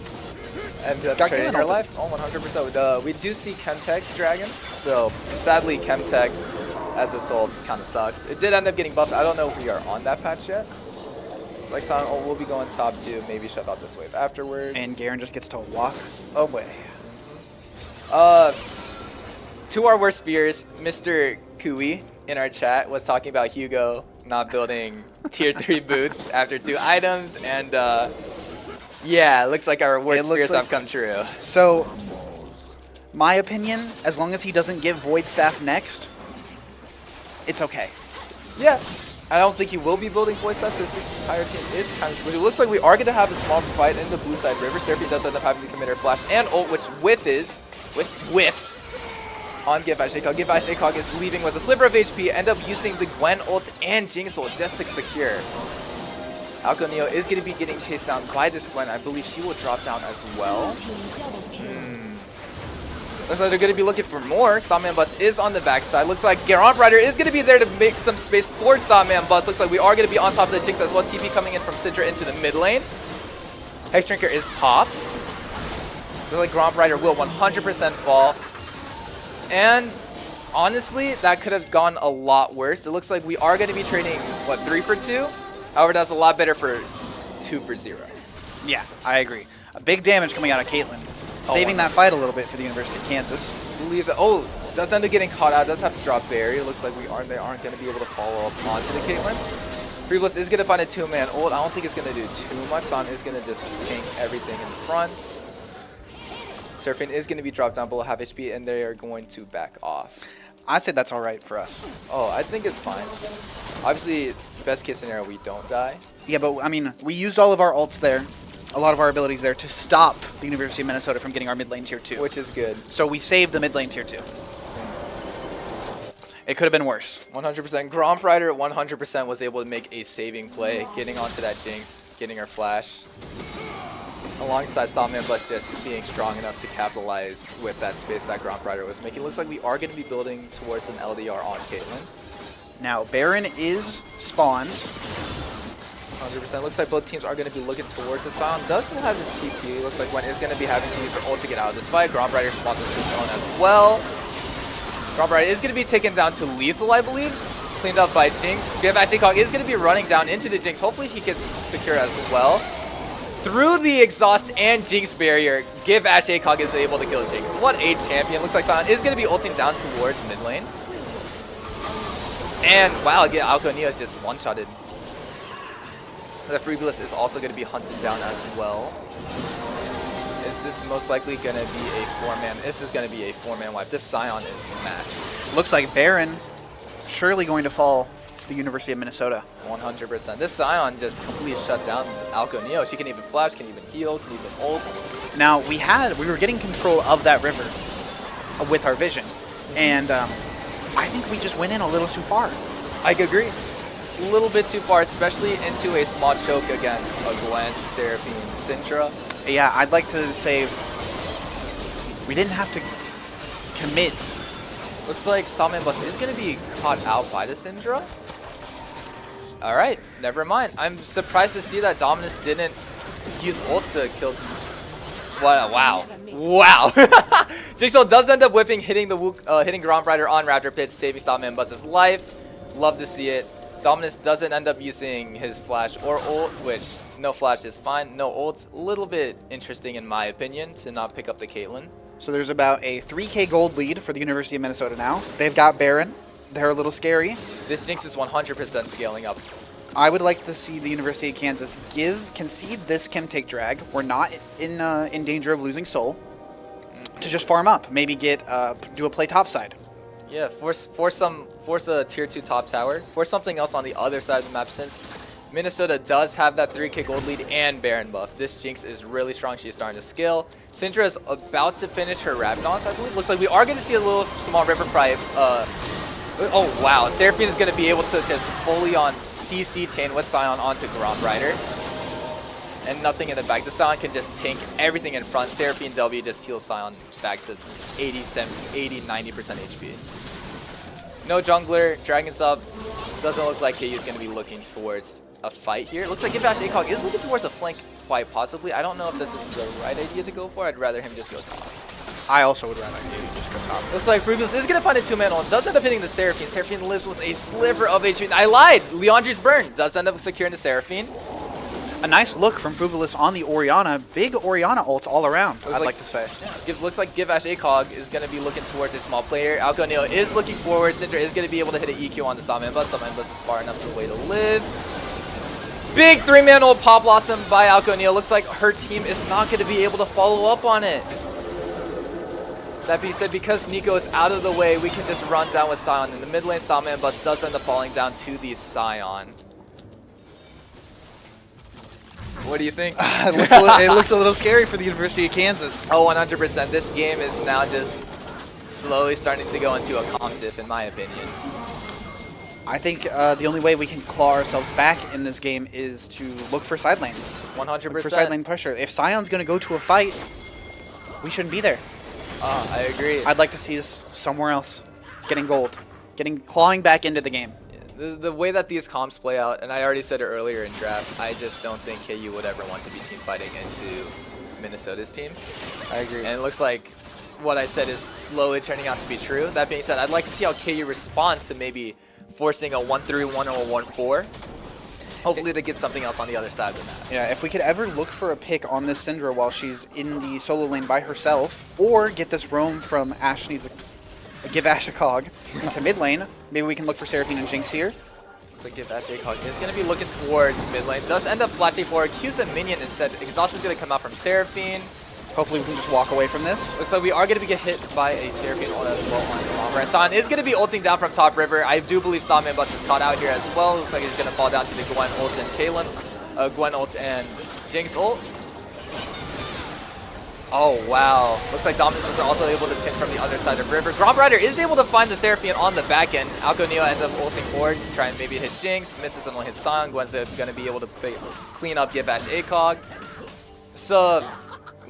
got traded our life. Oh, 100%. We do see Chemtech Dragon, so sadly Chemtech as a soul kind of sucks. It did end up getting buffed. I don't know if we are on that patch yet. Like Silent Ult will be going top 2, maybe shut out this wave afterwards. And Garen just gets to walk away. to our worst fears, Mr. Kui in our chat was talking about Hugo not building tier 3 boots after 2 items, and yeah, looks like our worst fears have come true. So, my opinion, as long as he doesn't give Void Staff next, it's okay. Yeah, I don't think he will be building Void Staff, since this entire team is kind of squishy. It looks like we are going to have a small fight in the blue side river. Seraphine does end up having to commit her flash and ult, which whiffs on Give Ash ACOG. Give Ash ACOG is leaving with a sliver of HP, end up using the Gwen ult and Jinx ult just to secure. Alco Neo is going to be getting chased down by this Gwen. I believe she will drop down as well. Looks like they're going to be looking for more. Stompman Bus is on the backside. Looks like Garant Rider is going to be there to make some space for Stompman Bus. Looks like we are going to be on top of the Jinx as well. TP coming in from Syndra into the mid lane. Hex Drinker is popped. Looks like Garant Rider will 100% fall. And honestly, that could have gone a lot worse. It looks like we are going to be trading, what, 3 for 2? However, that's a lot better for 2 for 0. Yeah, I agree. A big damage coming out of Caitlyn. Saving that fight a little bit for the University of Kansas. I believe that, does end up getting caught out. Does have to drop barrier. Looks like they aren't going to be able to follow up onto the Caitlyn. Freebless is going to find a 2-man ult. I don't think it's going to do too much. Son is going to just tank everything in front. Seraphine is going to be dropped down below half HP, and they are going to back off. I'd say that's all right for us. Oh, I think it's fine. Obviously, best case scenario, we don't die. Yeah, but I mean, we used all of our ults there, a lot of our abilities there to stop the University of Minnesota from getting our mid lane tier 2. Which is good. So we saved the mid lane tier 2. It could have been worse. 100%. Gromp Rider 100% was able to make a saving play, getting onto that Jinx, getting her flash. Alongside Stompman Bus just being strong enough to capitalize with that space that Gromp Rider was making. Looks like we are going to be building towards an LDR on Caitlyn. Now, Baron is spawned. 100%. Looks like both teams are going to be looking towards the Sion. Does still have his TP. Looks like Gwen is going to be having to use her ult to get out of this fight. Gromp Rider spawns into his own as well. Gromp Rider is going to be taken down to lethal, I believe. Cleaned up by Jinx. Give Ash ACOG is going to be running down into the Jinx. Hopefully he can secure as well. Through the exhaust and Jinx barrier, Give Ash ACOG is able to kill Jinx. What a champion. Looks like Sion is going to be ulting down towards mid lane. And wow, again, Alco Neo is just one-shotted. The Freebless is also going to be hunted down as well. Is this most likely going to be a 4-man? This is going to be a 4-man wipe. This Sion is massive. Looks like Baron surely going to fall to the University of Minnesota. 100%. This Sion just completely shut down Alco Neo. She can even flash, can even heal, can even ult. Now, we were getting control of that river with our vision. And I think we just went in a little too far. I agree. A little bit too far, especially into a small choke against a Gwen, Seraphine, Syndra. Yeah, I'd like to say we didn't have to commit. Looks like Stompman Bus is going to be caught out by the Syndra. All right, never mind. I'm surprised to see that Dominus didn't use ult to kill. Wow. Jigsaw does end up whipping, hitting Gromp Rider on Raptor Pit, saving Stompman Bus's life. Love to see it. Dominus doesn't end up using his flash or ult, which no flash is fine. No ult, a little bit interesting in my opinion to not pick up the Caitlyn. So there's about a 3K gold lead for the University of Minnesota now. They've got Baron. They're a little scary. This Jinx is 100% scaling up. I would like to see the University of Kansas concede this Kim take drag. We're not in danger of losing Soul. To just farm up, maybe do a play topside. Yeah, force a tier 2 top tower. Force something else on the other side of the map since Minnesota does have that 3K gold lead and Baron buff. This Jinx is really strong. She's starting to scale. Syndra is about to finish her Rabadons, I believe. Looks like we are going to see a little small river pride. Oh wow, Seraphine is going to be able to just fully on CC chain with Sion onto Gromp Rider. And nothing in the back. The Sion can just tank everything in front. Seraphine W just heals Sion back to 80, 90% HP. No jungler, Dragon's up. Doesn't look like KU is going to be looking towards a fight here. It looks like Givash ACOG is looking towards a flank fight possibly. I don't know if this is the right idea to go for. I'd rather him just go top. I also would rather him just go top. Looks like Freebless is going to find a 2-man ult. Does end up hitting the Seraphine. Seraphine lives with a sliver of HP. I lied! Leandri's burn does end up securing the Seraphine. A nice look from Fubulis on the Orianna. Big Orianna ults all around, I'd like to say. Yeah, looks like Givash ACOG is going to be looking towards a small player. Alco Neo is looking forward. Syndra is going to be able to hit an EQ on the Starman Bus. Starman Bus is far enough away to live. Big 3-man ult Pop Blossom by Alco Neo. Looks like her team is not going to be able to follow up on it. That being said, because Nico is out of the way, we can just run down with Sion. In the mid lane, Starman Bus does end up falling down to the Sion. What do you think? It looks a little scary for the University of Kansas. Oh, 100%. This game is now just slowly starting to go into a comp diff, in my opinion. I think the only way we can claw ourselves back in this game is to look for side lanes. 100%. Look for side lane pressure. If Sion's going to go to a fight, we shouldn't be there. I agree. I'd like to see us somewhere else, getting gold, clawing back into the game. The way that these comps play out, and I already said it earlier in draft, I just don't think KU would ever want to be team fighting into Minnesota's team. I agree. And it looks like what I said is slowly turning out to be true. That being said, I'd like to see how KU responds to maybe forcing a 1-3-1 or a 1-4. Hopefully to get something else on the other side of the map. Yeah, if we could ever look for a pick on this Syndra while she's in the solo lane by herself, or get this roam from Ash needs a give Ash a cog into mid lane, maybe we can look for Seraphine and Jinx here. Looks like Give Ash ACOG is going to be looking towards mid lane. Does end up flashing forward. Q's a minion instead. Exhaust is going to come out from Seraphine. Hopefully we can just walk away from this. Looks like we are going to get hit by a Seraphine ult as well on the long run. Sion is going to be ulting down from top river. I do believe Starman Bus is caught out here as well. Looks like he's going to fall down to the Gwen ult and Kaylin. Gwen ult and Jinx ult. Oh, wow. Looks like Dominus was also able to pin from the other side of river. Gromp Rider is able to find the Seraphine on the back end. Alco Neo ends up ulting forward to try and maybe hit Jinx. Misses and will hit Sion. Gwen's going to be able to clean up Give Ash ACOG. So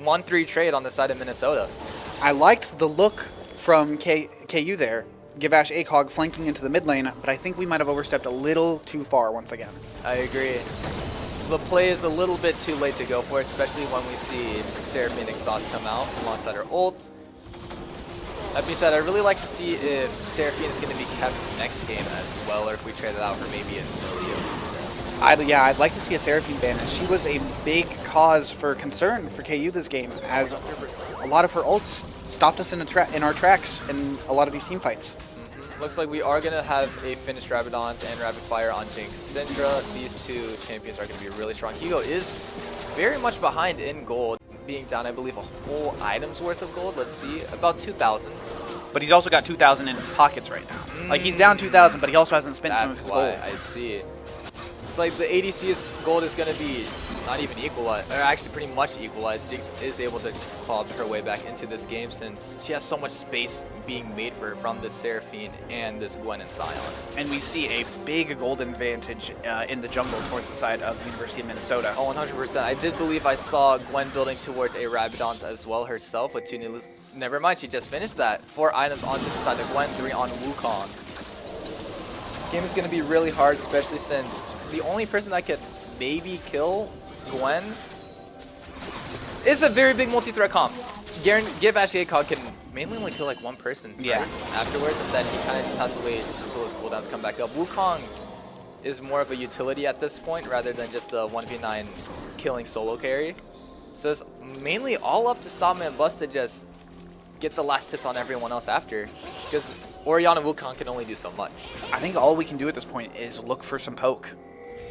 1-3 trade on the side of Minnesota. I liked the look from KU there. Give Ash ACOG flanking into the mid lane, but I think we might have overstepped a little too far once again. I agree. So the play is a little bit too late to go for, especially when we see Seraphine Exhaust come out alongside her ult. That being said, I'd really like to see if Seraphine is going to be kept next game as well, or if we trade it out for maybe an Emilio instead. I'd like to see a Seraphine ban. She was a big cause for concern for KU this game, as a lot of her ults stopped us in our tracks in a lot of these team fights. Looks like we are going to have a finished Rabadons and Rapid Fire on Jinx Syndra. These two champions are going to be really strong. Hugo is very much behind in gold, being down, I believe, a full item's worth of gold. Let's see, about 2,000. But he's also got 2,000 in his pockets right now. Like, he's down 2,000, but he also hasn't spent some of his gold. I see. It's like the ADC's gold is going to be not even equalized, or actually pretty much equalized. Jinx is able to just claw her way back into this game since she has so much space being made for her from this Seraphine and this Gwen and Sion. And we see a big gold advantage in the jungle towards the side of the University of Minnesota. Oh, 100%. I did believe I saw Gwen building towards a Rabadons as well herself with 2 new... Never mind, she just finished that. 4 items onto the side of Gwen, 3 on Wukong. Game is going to be really hard, especially since the only person that could maybe kill Gwen is a very big multi-threat comp. Give Ash ACOG can mainly only kill like one person afterwards, and then he kind of just has to wait until his cooldowns come back up. Wukong is more of a utility at this point rather than just the 1v9 killing solo carry. So it's mainly all up to Starman Bus to just get the last hits on everyone else after, because Orianna Wukong can only do so much. I think all we can do at this point is look for some poke.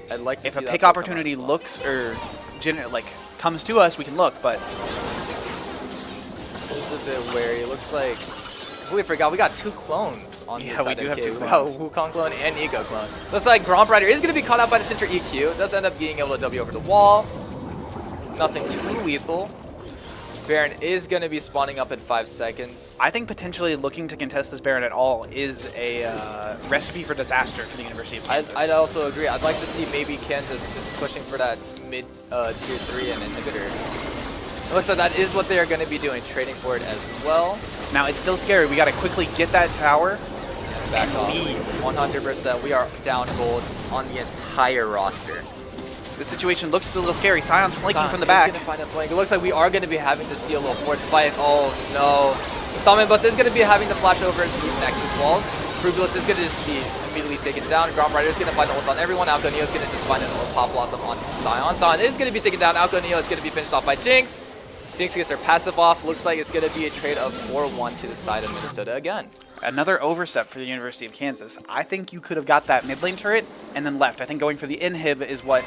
I'd like to if see a that pick poke opportunity looks or comes to us, we can look. But it's a bit wary. It looks like we forgot we got 2 clones on this side. We do have 2 clones. Wukong clone and Ego clone. Looks like Gromp Rider is going to be caught out by the Syndra EQ. Does end up being able to W over the wall. Nothing too lethal. Baron is going to be spawning up in 5 seconds. I think potentially looking to contest this Baron at all is a recipe for disaster for the University of Kansas. I'd also agree. I'd like to see maybe Kansas just pushing for that mid tier 3 and inhibitor. It looks like that is what they are going to be doing, trading for it as well. Now it's still scary. We got to quickly get that tower and back off. Lead. 100%. We are down gold on the entire roster. The situation looks a little scary. Sion's flanking from the back. Gonna find a flank. It looks like we are going to be having to see a little force fight. Oh no. Starman Bus is going to be having to flash over into these Nexus walls. Frubulous is going to just be immediately taken down. Grom Rider is going to find the ult on everyone. Alco Neo is going to just find an ult pop blossom on Sion. Sion is going to be taken down. Alco Neo is going to be finished off by Jinx. Jinx gets her passive off. Looks like it's going to be a trade of 4-1 to the side of Minnesota again. Another overstep for the University of Kansas. I think you could have got that mid lane turret and then left. I think going for the inhib is what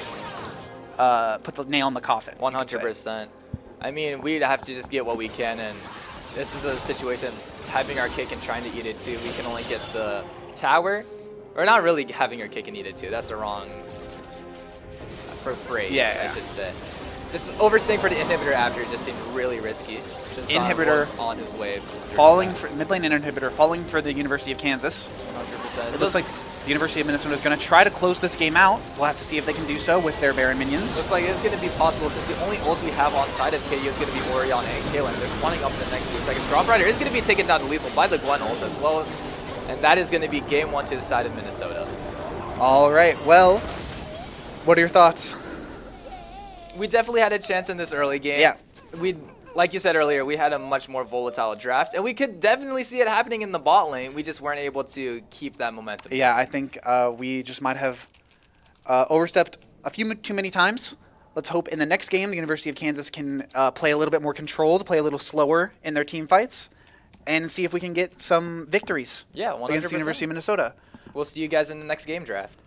put the nail in the coffin. 100%. I mean, we'd have to just get what we can, and this is a situation having our cake and trying to eat it too. We can only get the tower, or not really having our cake and eat it too. That's the wrong phrase, I should say. This overstaying for the inhibitor after just seemed really risky. Since Inhibitor was on his way. Falling for mid lane inhibitor, falling for the University of Kansas. 100%. It looks like the University of Minnesota is going to try to close this game out. We'll have to see if they can do so with their Baron minions. Looks like it's going to be possible since the only ult we have on side of KU is going to be Orion and Kaylin. They're spawning up in the next few seconds. Drop Rider is going to be taken down to lethal by the Gwen ult as well. And that is going to be game 1 to the side of Minnesota. All right, well, what are your thoughts? We definitely had a chance in this early game. Yeah. Like you said earlier, we had a much more volatile draft, and we could definitely see it happening in the bot lane. We just weren't able to keep that momentum. Yeah, I think we just might have overstepped a few too many times. Let's hope in the next game the University of Kansas can play a little bit more controlled, play a little slower in their team fights, and see if we can get some victories. Yeah, 100%. Against the University of Minnesota. We'll see you guys in the next game draft.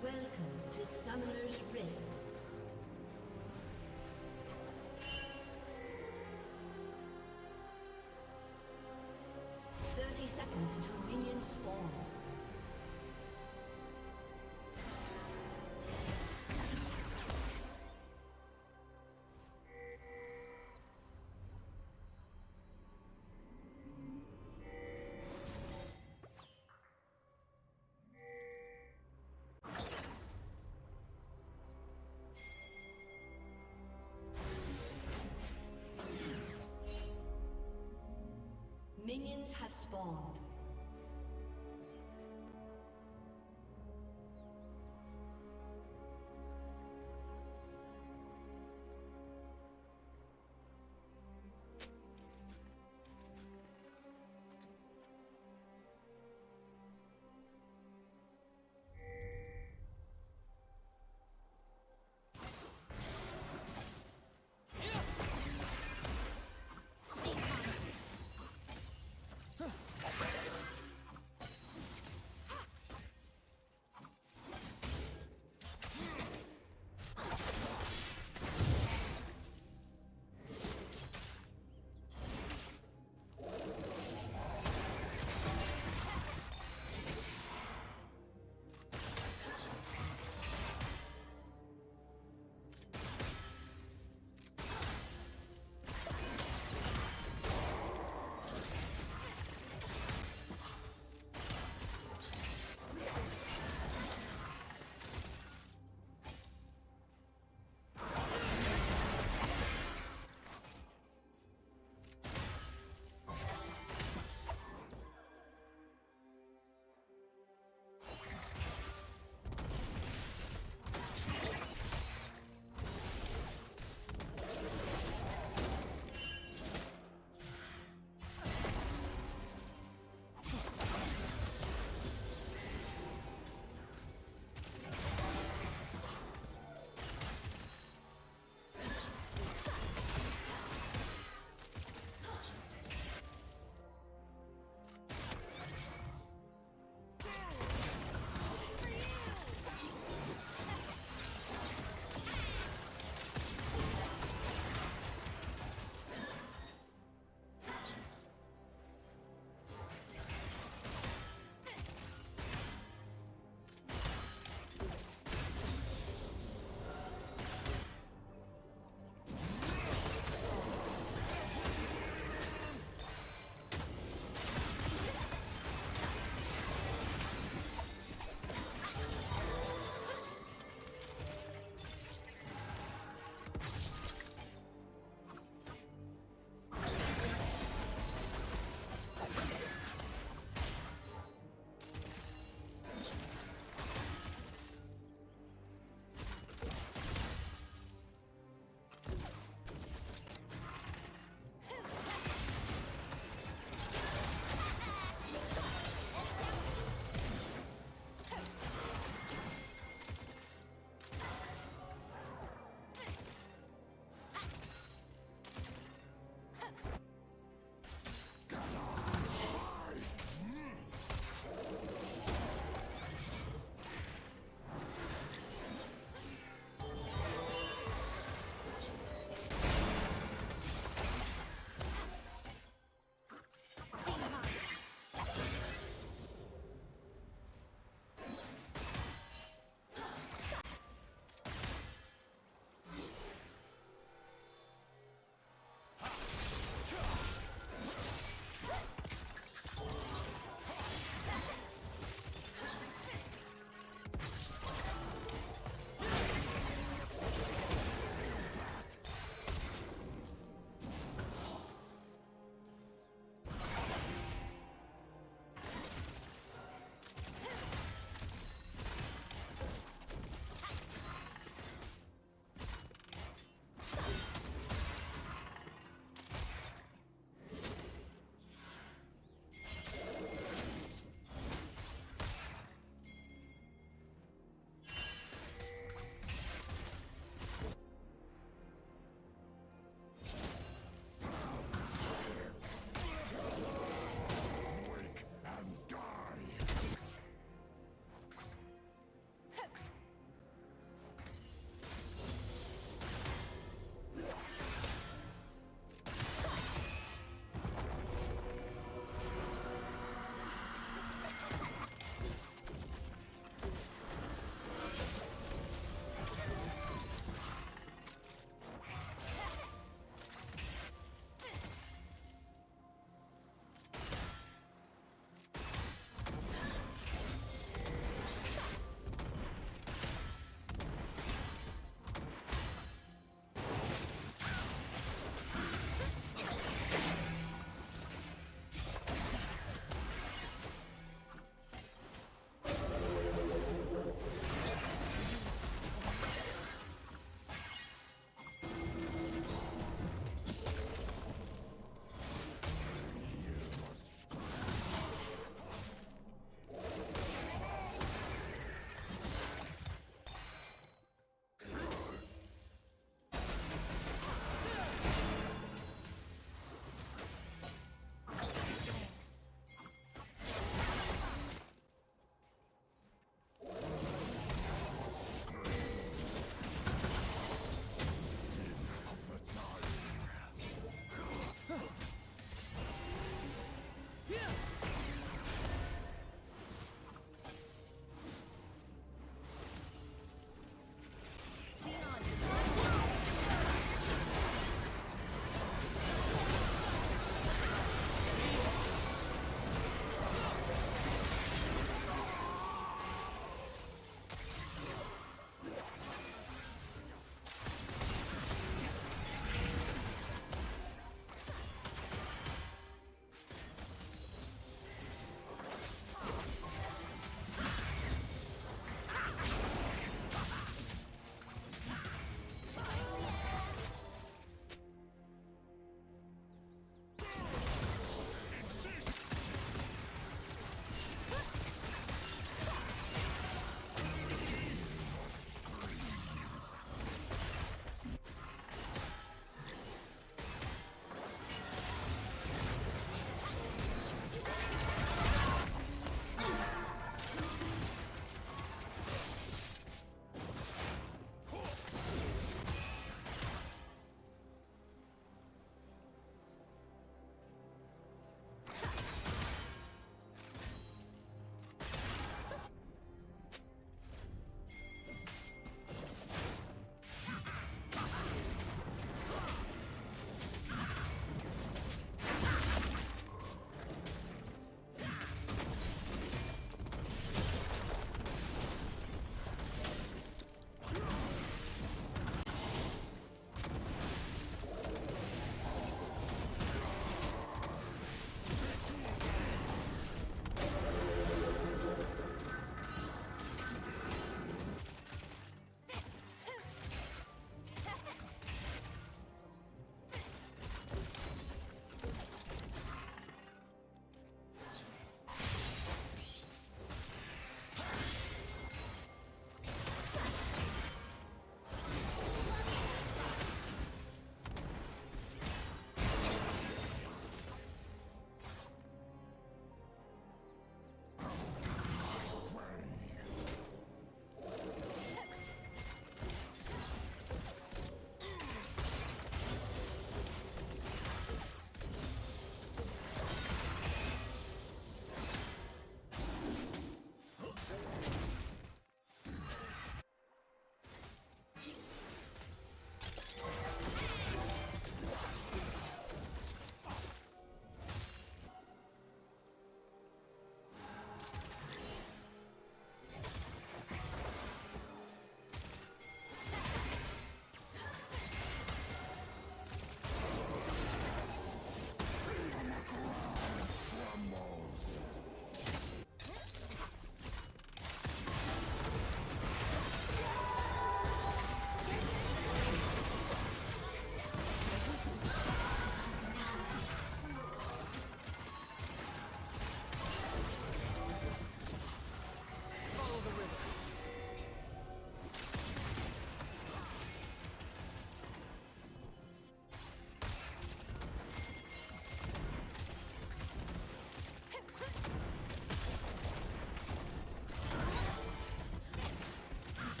Welcome to Summoner's Rift. Seconds until minions spawn. Minions have spawned.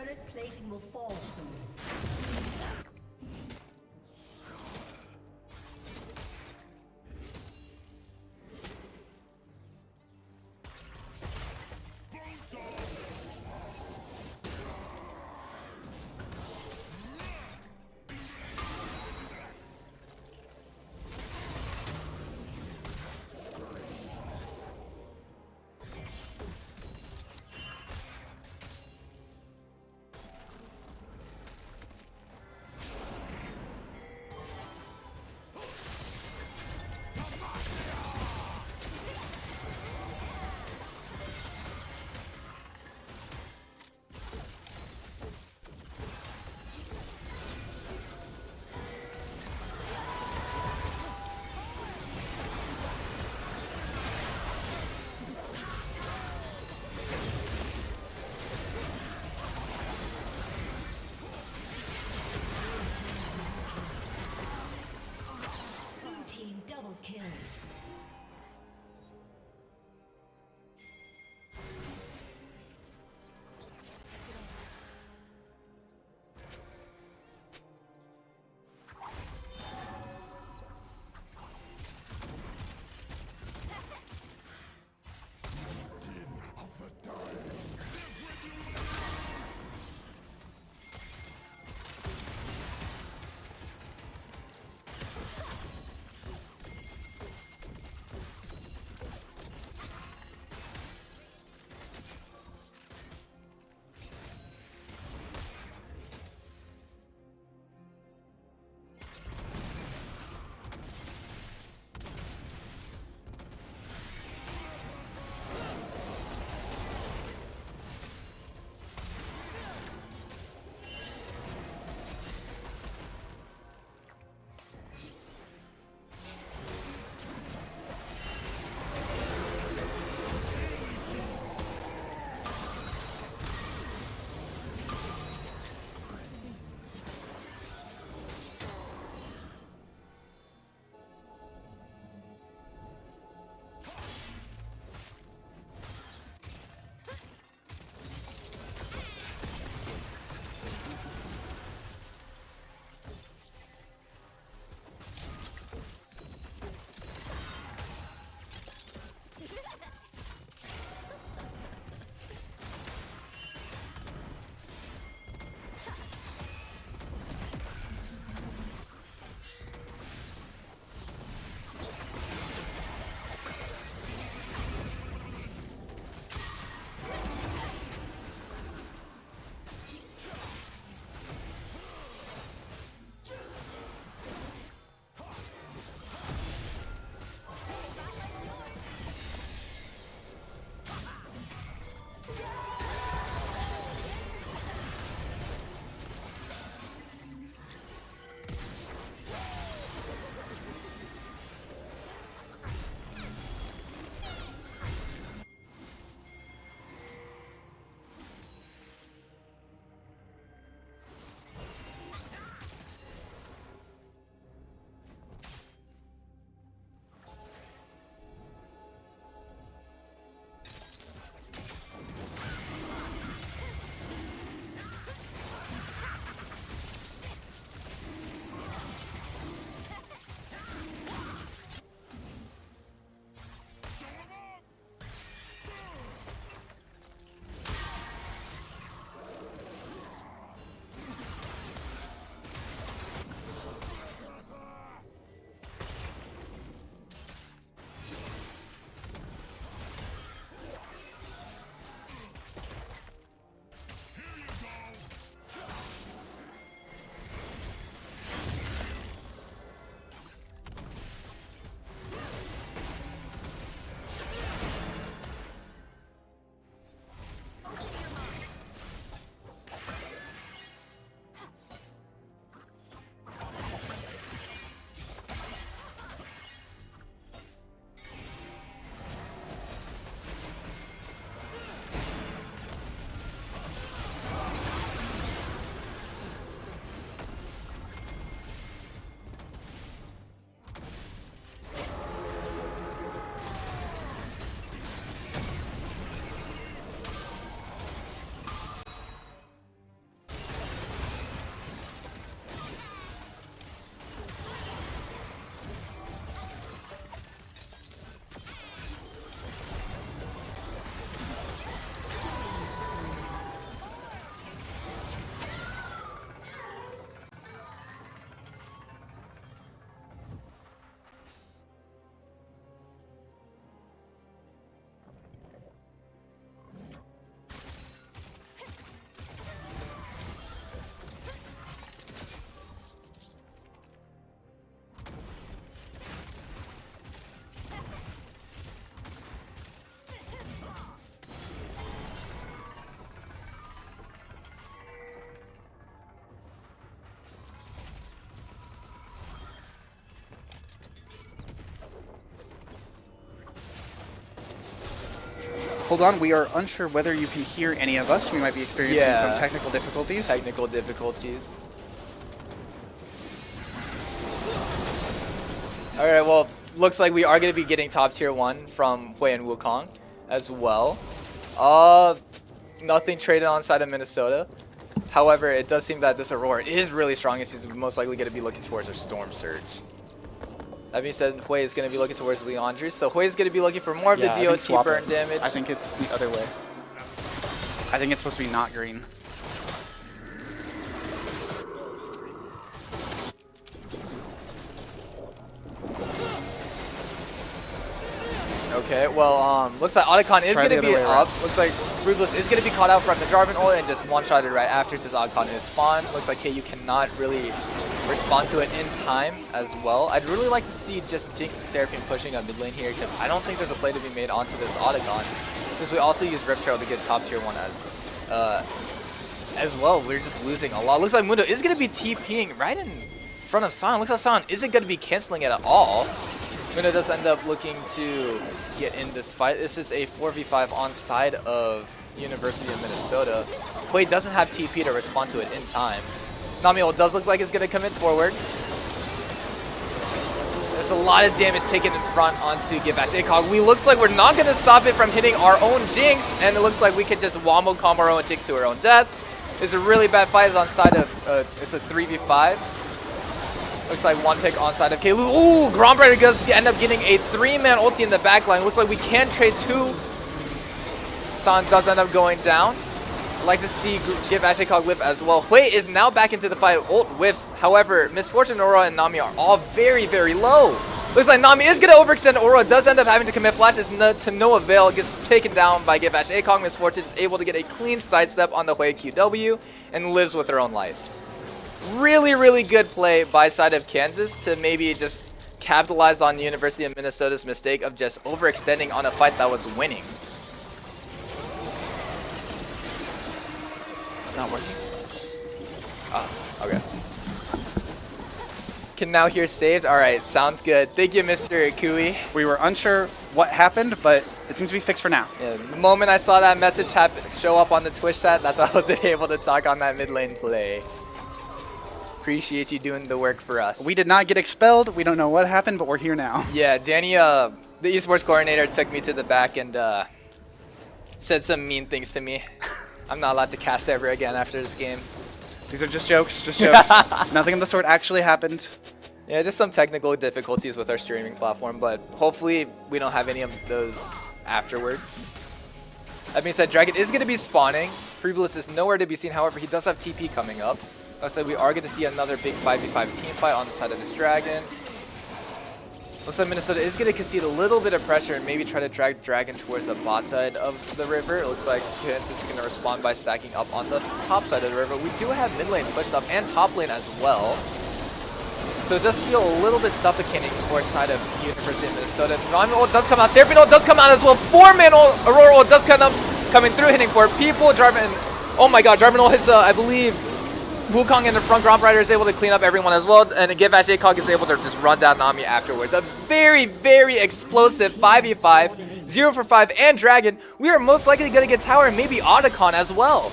Turret plating will fall soon. Hold on, we are unsure whether you can hear any of us. We might be experiencing Yeah. some technical difficulties. Technical difficulties. Alright, well, looks like we are going to be getting top tier 1 from Hui and Wukong as well. Nothing traded on side of Minnesota. However, it does seem that this Aurora is really strong and she's most likely going to be looking towards her Storm Surge. That being said, Hui is going to be looking towards Leandri. So Hui is going to be looking for more of the DOT burn damage. I think it's the other way. I think it's supposed to be not green. Okay, well, looks like Otacon is going to be up. Looks like Ruthless is going to be caught out from the Jarvan ult and just one-shotted right after since Otacon is spawned. Looks like KU cannot really respond to it in time as well. I'd really like to see just Jinx and Seraphine pushing on mid lane here because I don't think there's a play to be made onto this Otacon. Since we also use Rip Trail to get top tier 1 as well. We're just losing a lot. Looks like Mundo is going to be TPing right in front of Sion. Looks like Sion isn't going to be canceling it at all. Mundo does end up looking to get in this fight. This is a 4v5 on side of University of Minnesota. Hui doesn't have TP to respond to it in time. Nami ult does look like it's going to commit forward. There's a lot of damage taken in front onto Givebash ACOG. Looks like we're not going to stop it from hitting our own Jinx, and it looks like we can just wombo combo our own Jinx to our own death. It's a really bad fight. It's on side of, it's a 3v5. Looks like one pick on side of Kalu. Ooh, Grombrider does end up getting a 3-man ulti in the back line. Looks like we can trade 2. San does end up going down. I'd like to see Givebash ACOG live as well. Hui is now back into the fight. Ult whiffs. However, Misfortune, Aurora, and Nami are all very, very low. Looks like Nami is going to overextend. Aurora does end up having to commit flashes to no avail. Gets taken down by Givebash ACOG. Misfortune is able to get a clean sidestep on the Hui QW and lives with her own life. Really, really good play by side of Kansas to maybe just capitalize on the University of Minnesota's mistake of just overextending on a fight that was winning. Not working. Oh, okay. Can now hear saved. All right, sounds good. Thank you, Mr. Kui. We were unsure what happened, but it seems to be fixed for now. Yeah, the moment I saw that message show up on the Twitch chat, that's why I was able to talk on that mid lane play. Appreciate you doing the work for us. We did not get expelled. We don't know what happened, but we're here now. Yeah, Danny, the esports coordinator, took me to the back and said some mean things to me. I'm not allowed to cast ever again after this game. These are just jokes, just jokes. Nothing of the sort actually happened. Yeah, just some technical difficulties with our streaming platform, but hopefully we don't have any of those afterwards. That being said, Dragon is going to be spawning. Freebliss is nowhere to be seen. However, he does have TP coming up. So we are going to see another big 5v5 team fight on the side of this Dragon. Looks like Minnesota is going to concede a little bit of pressure and maybe try to drag Dragon towards the bot side of the river. It looks like Kansas is going to respond by stacking up on the top side of the river. We do have mid lane pushed up and top lane as well. So it does feel a little bit suffocating for side of University of Minnesota. Nami ult does come out. Seraphine ult does come out as well. 4-man Aurora ult does come up, coming through, hitting 4 people. Jarvan, oh my god, Jarvan ult hits, I believe, Wukong in the front. Grombrider is able to clean up everyone as well, and Givebash ACOG is able to just run down Nami afterwards. A very, very explosive 5v5, 0 for 5, and Dragon. We are most likely going to get tower and maybe Otacon as well.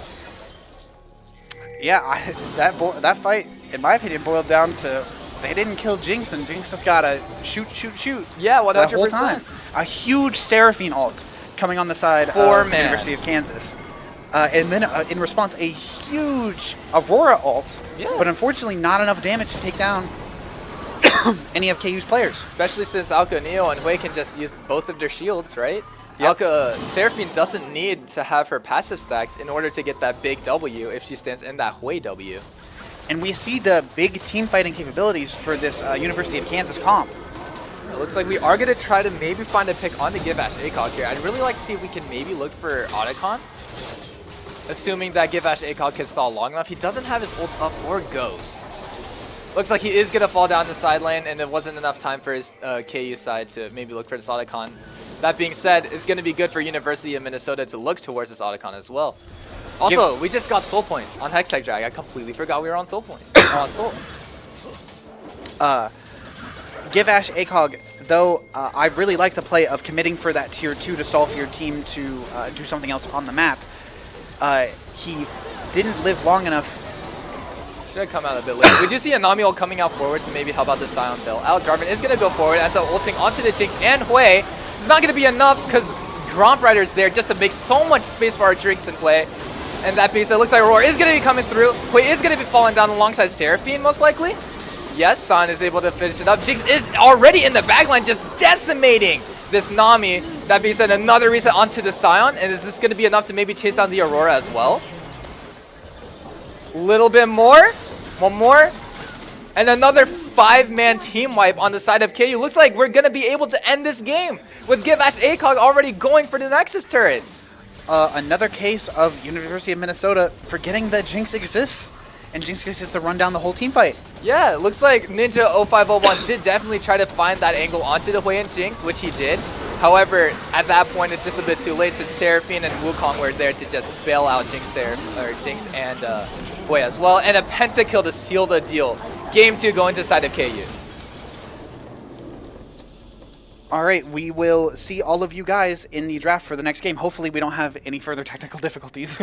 Yeah, that fight, in my opinion, boiled down to they didn't kill Jinx, and Jinx just got to shoot, shoot, shoot. Yeah, 100%. That whole time. A huge Seraphine ult coming on the side of University of Kansas. And then in response, a huge Aurora ult, but unfortunately not enough damage to take down any of KU's players. Especially since Alka, Neo, and Hui can just use both of their shields, right? Yep. Alka, Seraphine doesn't need to have her passive stacked in order to get that big W if she stands in that Hui W. And we see the big team fighting capabilities for this University of Kansas comp. It looks like we are going to try to maybe find a pick on the Givebash ACOG here. I'd really like to see if we can maybe look for Otacon. Assuming that Givebash ACOG can stall long enough. He doesn't have his ult up or Ghost. Looks like he is going to fall down the side lane, and there wasn't enough time for his KU side to maybe look for this Otacon. That being said, it's going to be good for University of Minnesota to look towards this Otacon as well. Also, we just got Soul Point on Hextech Drag. I completely forgot we were on Soul Point. on Soul. Givebash ACOG though I really like the play of committing for that tier 2 to stall for your team to do something else on the map, he didn't live long enough. Should have come out a bit late. We do see Anamiel coming out forward to maybe help out the Sion build. Al Jarvan is going to go forward, ends up ulting onto the Jinx and Hui. It's not going to be enough because Gromp Rider's there just to make so much space for our Jinx in play. And that being said, it looks like Aurora is going to be coming through. Hui is going to be falling down alongside Seraphine, most likely. Yes, Sion is able to finish it up. Jinx is already in the backline, just decimating this Nami. That being said, another reset onto the Sion. And is this going to be enough to maybe chase down the Aurora as well? Little bit more. One more. And another 5-man team wipe on the side of KU. Looks like we're going to be able to end this game with Givash ACOG already going for the Nexus turrets. Another case of University of Minnesota forgetting that Jinx exists. And Jinx gets just to run down the whole team fight. Yeah, it looks like Ninja 0501 did definitely try to find that angle onto the Hui and Jinx, which he did. However, at that point, it's just a bit too late since Seraphine and Wukong were there to just bail out Jinx and Hui as well. And a pentakill to seal the deal. Game 2 going to the side of KU. All right, we will see all of you guys in the draft for the next game. Hopefully we don't have any further technical difficulties.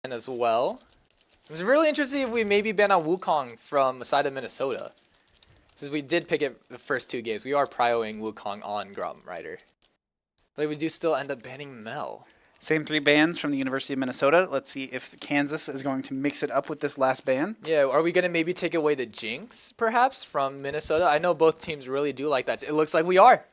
And as well. It was really interesting if we maybe ban out Wukong from the side of Minnesota. Since we did pick it the first 2 games, we are prioing Wukong on Grom Rider. Like we do still end up banning Mel. Same 3 bans from the University of Minnesota. Let's see if Kansas is going to mix it up with this last ban. Yeah, are we going to maybe take away the Jinx, perhaps, from Minnesota? I know both teams really do like that. It looks like we are.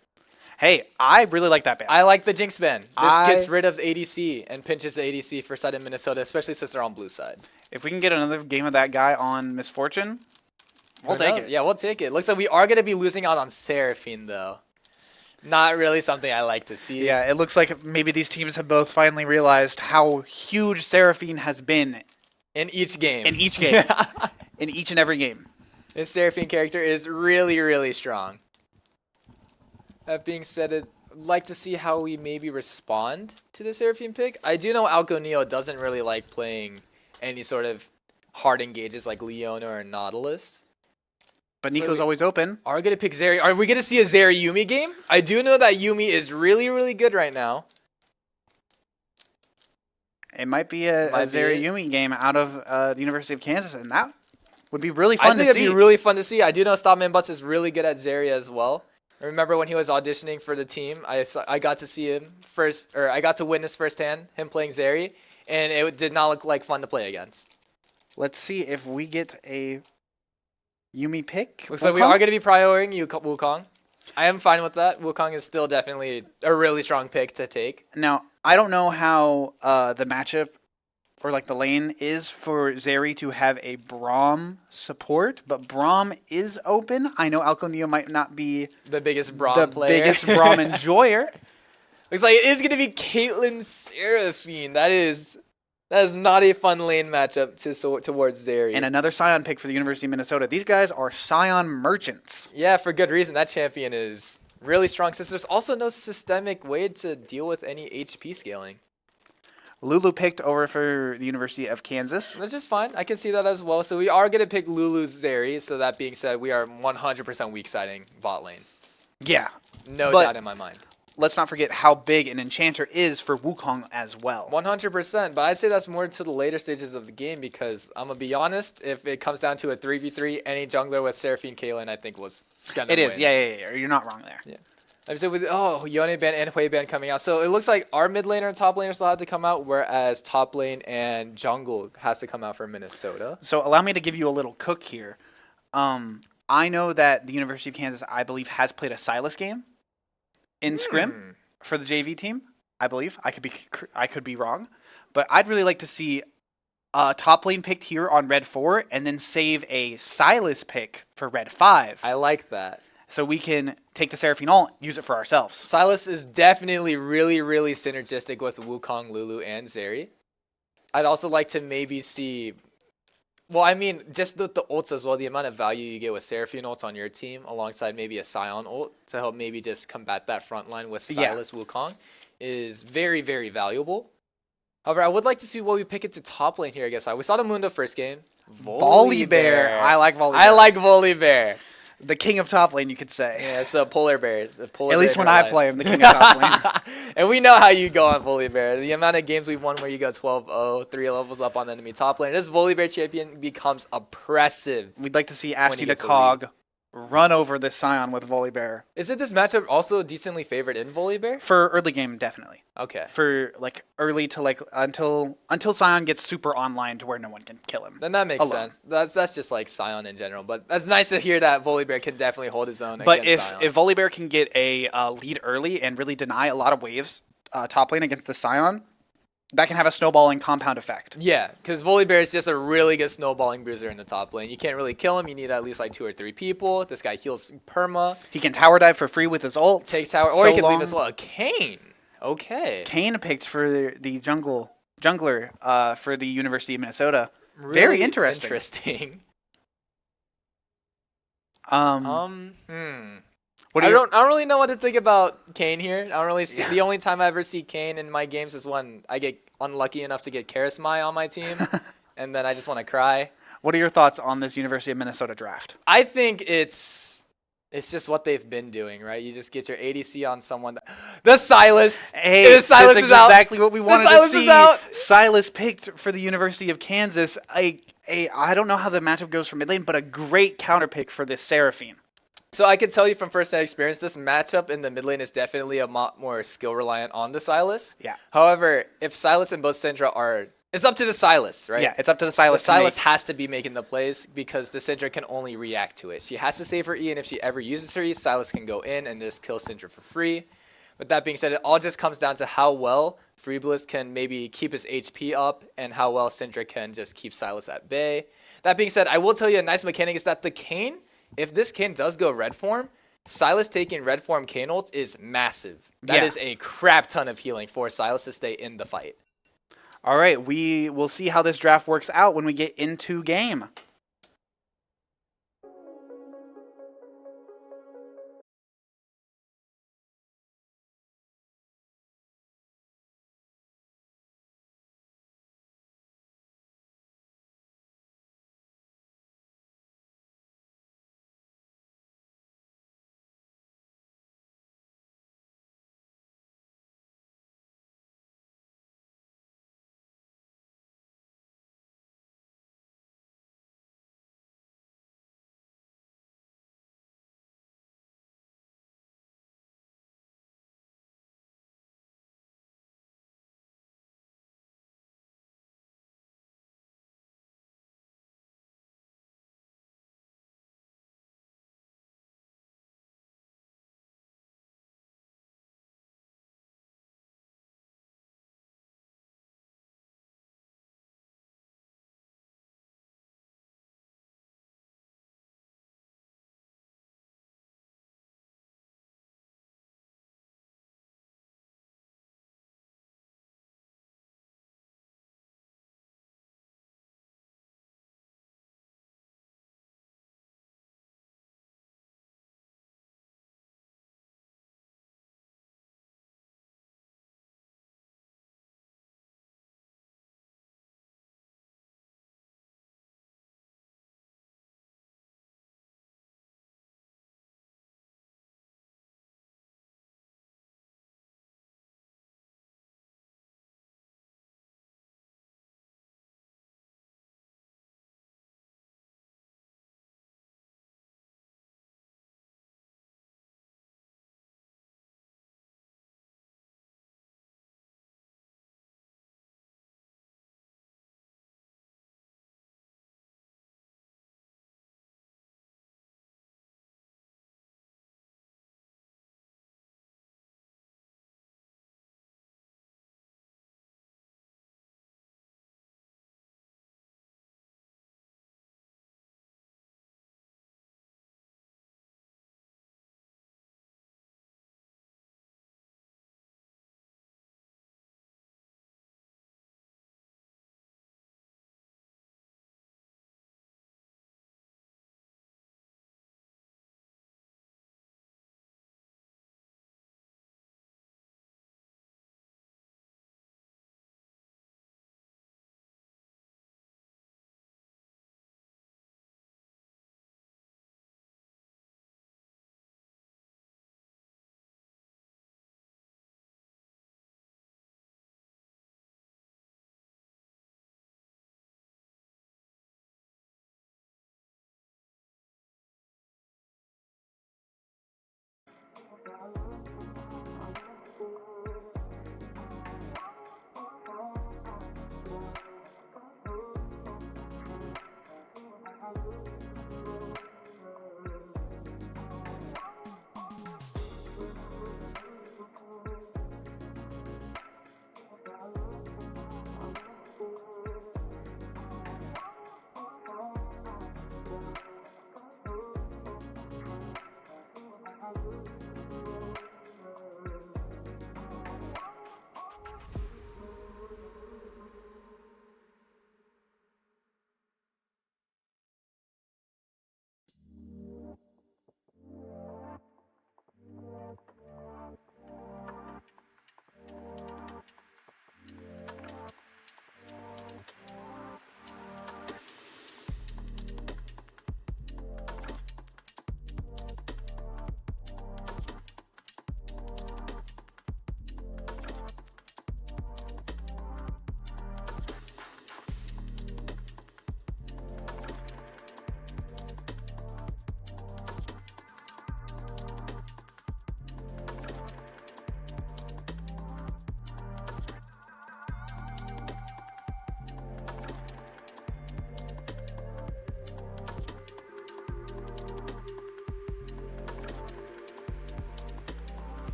Hey, I really like that ban. I like the Jinx ban. This gets rid of ADC and pinches the ADC for side of Minnesota, especially since they're on blue side. If we can get another game of that guy on Misfortune, we'll take it. Yeah, we'll take it. Looks like we are going to be losing out on Seraphine, though. Not really something I like to see. Yeah, it looks like maybe these teams have both finally realized how huge Seraphine has been In each game. in each game. In each and every game. This Seraphine character is really, really strong. That being said, I'd like to see how we maybe respond to the Seraphine pick. I do know Alco Neo doesn't really like playing any sort of hard engages like Leona or Nautilus. But Nico's always open. Are we going to pick Zeri? Are we going to see a Zeri Yumi game? I do know that Yumi is really, really good right now. It might be a Zeri Yumi game out of the University of Kansas, and that would be really fun I to think see. it'd be really fun to see. I do know Stopman Butts is really good at Zeri as well. I remember when he was auditioning for the team, I got to see him first, or I got to witness firsthand him playing Zeri, and it did not look like fun to play against. Let's see if we get a Yumi pick. Looks like we are going to be prioring Wukong. I am fine with that. Wukong is still definitely a really strong pick to take. Now, I don't know how the matchup or like the lane is for Zeri to have a Braum support, but Braum is open. I know Alco Neo might not be The biggest Braum player. biggest Braum enjoyer. Looks like it is going to be Caitlyn Seraphine. That is not a fun lane matchup towards Zeri. And another Scion pick for the University of Minnesota. These guys are Scion merchants. Yeah, for good reason. That champion is really strong since there's also no systemic way to deal with any HP scaling. Lulu picked over for the University of Kansas. That's just fine. I can see that as well. So we are going to pick Lulu Zeri. So that being said, we are 100% weak siding bot lane. Yeah. No But- doubt in my mind. Let's not forget how big an enchanter is for Wukong as well. 100%. But I'd say that's more to the later stages of the game because I'm going to be honest, if it comes down to a 3v3, any jungler with Seraphine Kaylin, I think was going to It win. is. Yeah. You're not wrong there. Yeah. I'd say with Yone ban and Hui ban coming out. So it looks like our mid laner and top laner still have to come out, whereas top lane and jungle has to come out for Minnesota. So allow me to give you a little cook here. I know that the University of Kansas, I believe, has played a Silas game in Scrim for the JV team. I believe I could be wrong, but I'd really like to see a top lane picked here on Red 4 and then save a Silas pick for Red 5. I like that. So we can take the Seraphine ult, use it for ourselves. Silas is definitely really, really synergistic with Wukong, Lulu, and Zeri. I'd also like to maybe see... Well, I mean, just the ults as well, the amount of value you get with Seraphine ults on your team alongside maybe a Scion ult to help maybe just combat that front line with Silas, Wukong is very, very valuable. However, I would like to see what we pick it to top lane here, I guess. We saw the Mundo first game. Volibear. I like Volibear. I like Volibear. The king of top lane, you could say. Yeah, it's a polar bear. At least when I play him, the king of top lane. And we know how you go on Volibear. The amount of games we've won where you go 12-0, 3 levels up on the enemy top lane. This Volibear champion becomes oppressive. We'd like to see he Ashley gets a Cog run over this Scion with Volibear. Is it this matchup also decently favored in Volibear? For early game, definitely. Okay. For like early to like until Scion gets super online to where no one can kill him. Then that makes alone. sense. That's just like Scion in general. But that's nice to hear that Volibear can definitely hold his own But against Scion. if Volibear can get a lead early and really deny a lot of waves top lane against the Scion, that can have a snowballing compound effect. Yeah, because Volibear is just a really good snowballing bruiser in the top lane. You can't really kill him. You need at least like 2 or 3 people. This guy heals perma. He can tower dive for free with his ult. Takes tower, or he can leave as well. A Kane. Okay. Kane picked for the jungler for the University of Minnesota. Really Very interesting. Interesting. What I do you, don't really know what to think about Kane here. I don't really see. The only time I ever see Kane in my games is when I get unlucky enough to get Karismai on my team, and then I just want to cry. What are your thoughts on this University of Minnesota draft? I think it's It's just what they've been doing, right? You just get your ADC on someone. The Silas. Hey, the Silas that's is out. exactly what we wanted to Silas see. is out. Silas picked for the University of Kansas. I don't know how the matchup goes for mid lane, but a great counter pick for this Seraphine. So I can tell you from first-hand experience, this matchup in the mid lane is definitely a lot more skill reliant on the Silas. Yeah. However, if Silas and both Syndra are, it's up to the Silas, right? Yeah, it's up to the The Silas. Silas has to be making the plays because the Syndra can only react to it. She has to save her E, and if she ever uses her E, Silas can go in and just kill Syndra for free. With that being said, it all just comes down to how well Freebliss can maybe keep his HP up and how well Syndra can just keep Silas at bay. That being said, I will tell you a nice mechanic is that the Kayn, if this Kayn does go red form, Silas taking red form Kayn ults is massive. That is a crap ton of healing for Silas to stay in the fight. All right, we will see how this draft works out when we get into game.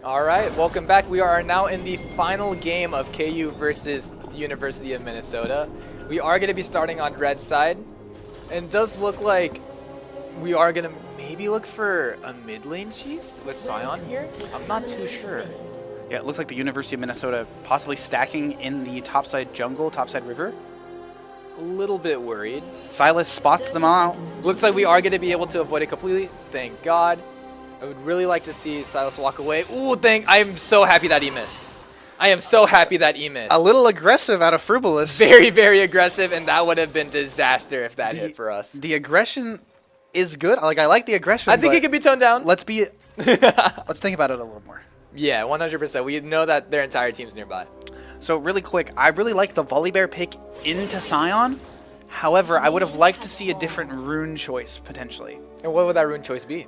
All right, welcome back. We are now in the final game of KU versus University of Minnesota. We are going to be starting on red side, and it does look like we are going to maybe look for a mid lane cheese with Sion here. I'm not too sure. Yeah, it looks like the University of Minnesota possibly stacking in the topside jungle, topside river. A little bit worried. Silas spots them out. Looks like we are going to be able to avoid it completely. Thank God. I would really like to see Silas walk away. Ooh, I am so happy that he missed. I am so happy that he missed. A little aggressive out of Frubalus. Very, very aggressive, and that would have been disaster if that hit for us. The aggression is good. I like the aggression. I think it could be toned down. Let's think about it a little more. Yeah, 100%. We know that their entire team's nearby. So really quick, I really like the Volibear pick into Sion. However, I would have liked to see a different rune choice, potentially. And what would that rune choice be?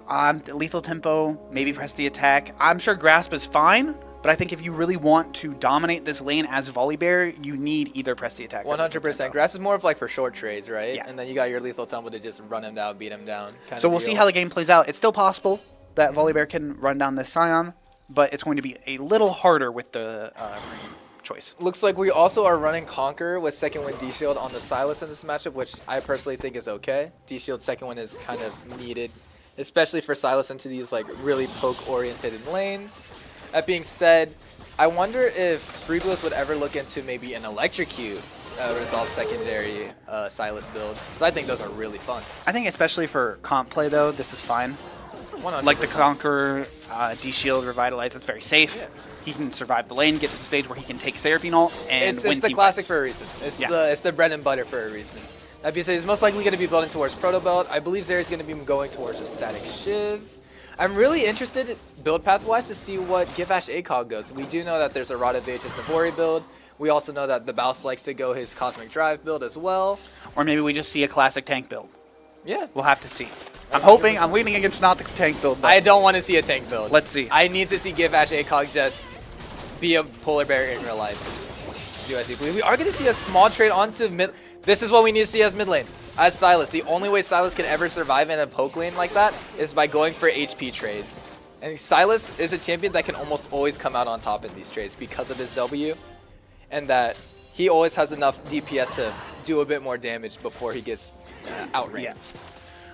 Lethal tempo, maybe press the attack. I'm sure Grasp is fine, but I think if you really want to dominate this lane as Volibear, you need either press the attack or Lethal 100%. Tempo. Grass is more of like for short trades, right? Yeah. And then you got your lethal tempo to just run him down, beat him down. So we'll see how the game plays out. It's still possible that Volibear can run down this Sion, but it's going to be a little harder with the rune choice. Looks like we also are running Conquer with second win D-Shield on the Silas in this matchup, which I personally think is okay. D-Shield second win is kind of needed, especially for Silas into these like really poke-oriented lanes. That being said, I wonder if Freebless would ever look into maybe an Electrocute resolve secondary Silas build, because I think those are really fun. I think especially for comp play, though, this is fine. 100%. Like the Conqueror, D-Shield, Revitalize, it's very safe. Yeah. He can survive the lane, get to the stage where he can take Seraphine ult, and It's win the team classic fights. for a reason. It's the bread and butter for a reason. That being said, he's most likely going to be building towards Proto Belt. I believe Zeri's going to be going towards a Static Shiv. I'm really interested, build path-wise, to see what Give Ash ACOG goes. We do know that there's a Rod of Aegis Navori build. We also know that the Baus likes to go his Cosmic Drive build as well. Or maybe we just see a classic tank build. Yeah. We'll have to see. I'm leaning against not the tank build, but I don't want to see a tank build. let's see. I need to see Give Ash ACOG just be a polar bear in real life. Do as you believe. We are going to see a small trade onto mid. This is what we need to see as mid lane. As Silas, the only way Silas can ever survive in a poke lane like that is by going for HP trades. And Silas is a champion that can almost always come out on top in these trades because of his W. And that he always has enough DPS to do a bit more damage before he gets outranked. Yeah.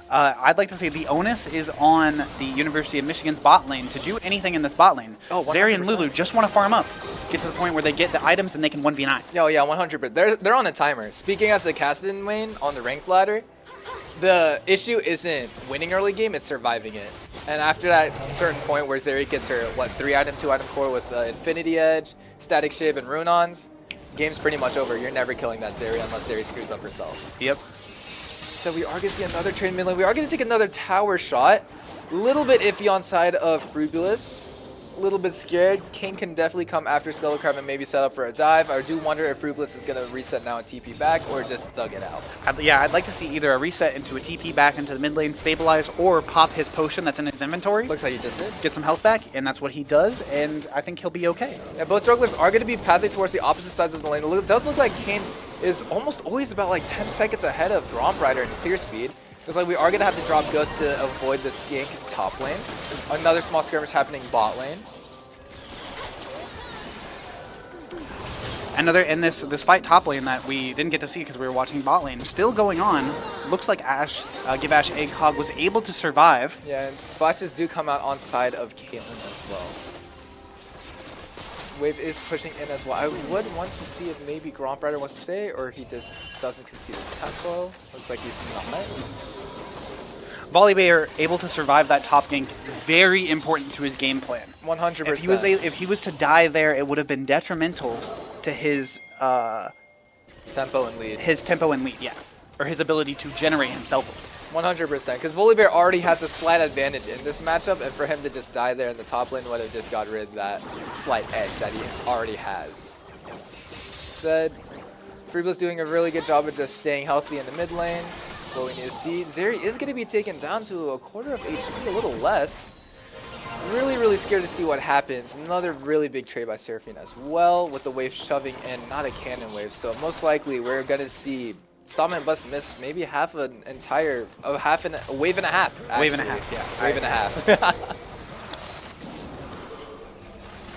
I'd like to say the onus is on the University of Michigan's bot lane to do anything in this bot lane. Oh, Zeri and 100%. Lulu just want to farm up, get to the point where they get the items and they can 1v9. Oh yeah, 100%. They're on a timer. Speaking as a Caston main on the ranks ladder, the issue isn't winning early game, it's surviving it. And after that certain point where Zeri gets her, 3-item, 2-item core with Infinity Edge, Static Shiv, and Runons, game's pretty much over. You're never killing that Zeri unless Zeri screws up herself. Yep. So we are going to see another trade mid lane. We are going to take another tower shot. Little bit iffy on side of Frubulus. A little bit scared. King can definitely come after Skullcrab and maybe set up for a dive. I do wonder if Frubulus is going to reset now and TP back or just thug it out. I'd like to see either a reset into a TP back into the mid lane, stabilize, or pop his potion that's in his inventory. Looks like he just did. Get some health back, and that's what he does, and I think he'll be okay. Yeah, both jugglers are going to be pathing towards the opposite sides of the lane. It does look like Kane is almost always about 10 seconds ahead of Gromp Rider in clear speed. Looks like we are going to have to drop Ghost to avoid this gank top lane. Another small skirmish happening bot lane. And this fight top lane that we didn't get to see because we were watching bot lane, still going on. Looks like Give Ash ACOG was able to survive. Yeah, and splashes do come out on side of Caitlyn as well. Wave is pushing in as well. I would want to see if maybe Gromp Rider wants to stay or he just doesn't concede his tempo. Looks like he's not. Volibear able to survive that top gank, very important to his game plan. 100%. If he was to die there, it would have been detrimental to his tempo and lead. His tempo and lead, yeah, or his ability to generate himself. 100%, because Volibear already has a slight advantage in this matchup, and for him to just die there in the top lane would have just got rid of that slight edge that he already has. Said, Freeble's doing a really good job of just staying healthy in the mid lane. What we need to see, Zeri is going to be taken down to a quarter of HP, a little less. Really, really scared to see what happens. Another really big trade by Seraphine as well, with the wave shoving in, not a cannon wave. So most likely we're going to see Stopman must miss maybe half an entire, a wave and a half. Actually. Wave and a half, yeah. Wave and a half.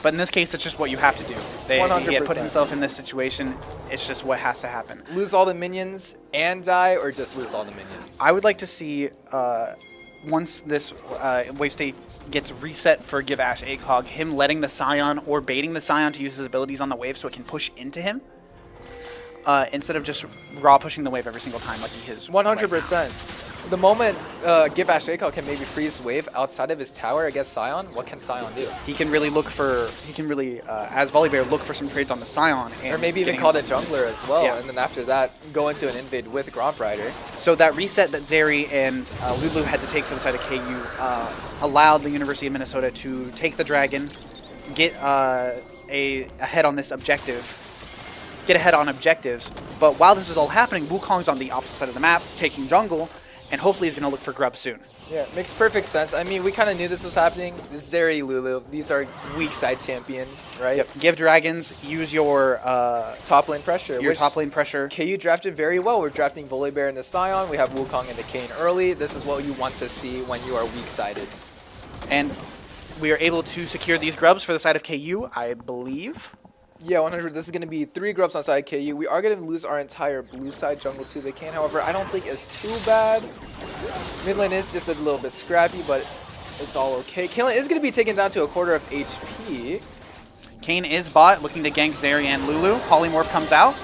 But in this case, it's just what you have to do. He had put 100%. himself in this situation. It's just what has to happen. Lose all the minions and die, or just lose all the minions? I would like to see, once this wave state gets reset for Give Ash ACOG, him letting the Scion or baiting the Scion to use his abilities on the wave so it can push into him, instead of just raw pushing the wave every single time like he is. 100%. The moment Give Ash ACOG can maybe freeze wave outside of his tower against Scion, what can Scion do? He can really as Volibear, look for some trades on the Scion. And Or maybe even getting call it himself- jungler as well, Yeah. and then after that, go into an invade with Gromp Rider. So that reset that Zeri and Lulu had to take for the side of KU allowed the University of Minnesota to take the dragon, get ahead on this objective, get ahead on objectives. But while this is all happening, Wukong's on the opposite side of the map, taking jungle, and hopefully he's going to look for grub soon. Yeah, makes perfect sense. I mean, we kind of knew this was happening. This is Zeri, Lulu. These are weak side champions, right? Yep. Give dragons, use your Top lane pressure. which top lane pressure. KU drafted very well. We're drafting Volibear and the Scion. We have Wukong and the Kayn early. This is what you want to see when you are weak-sided. And we are able to secure these grubs for the side of KU, I believe. Yeah, 100. This is going to be 3 grubs on side KU. We are going to lose our entire blue side jungle to the Kayn. However, I don't think it's too bad. Mid lane is just a little bit scrappy, but it's all okay. Kayn is going to be taken down to a quarter of HP. Kayn is bot, looking to gank Zeri and Lulu. Polymorph comes out.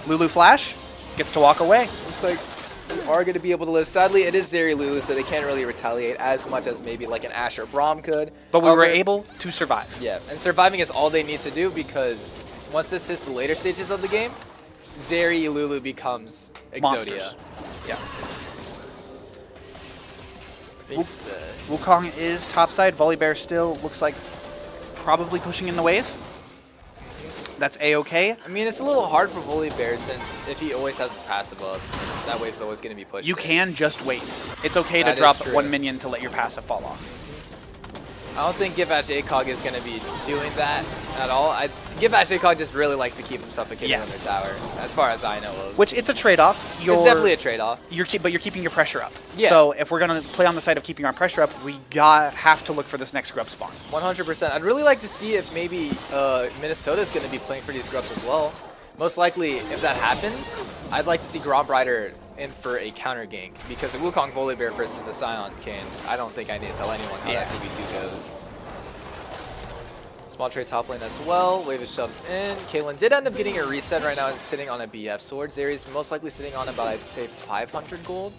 Lulu flash, gets to walk away. Looks like we are going to be able to live. Sadly, it is Zeri Lulu, so they can't really retaliate as much as maybe like an Ashe or Braum could. But we were However, able to survive. Yeah, and surviving is all they need to do, because once this hits the later stages of the game, Zeri Lulu becomes Exodia. Monsters. Yeah. Wukong is topside. Volibear still looks like probably pushing in the wave. That's A-okay. I mean, it's a little hard for Volibear, since if he always has a passive up, that wave's always going to be pushed. You can just wait. It's okay That to is drop true. one minion to let your passive fall off. I don't think Give Ash ACOG is going to be doing that at all. Give Ash ACOG just really likes to keep himself a kid on their tower, as far as I know of. Which, it's a trade-off. It's definitely a trade-off. But you're keeping your pressure up. Yeah. So if we're going to play on the side of keeping our pressure up, we have to look for this next grub spawn. 100%. I'd really like to see if maybe Minnesota is going to be playing for these grubs as well. Most likely, if that happens, I'd like to see Gromp Rider in for a counter gank, because a Wukong Volibear versus a Scion Kayn, I don't think I need to tell anyone how that 2v2 goes. Small trade top lane as well. Wave is shoved in. Caitlyn did end up getting a reset right now and sitting on a BF sword. Zeri's most likely sitting on about, I'd say, 500 gold.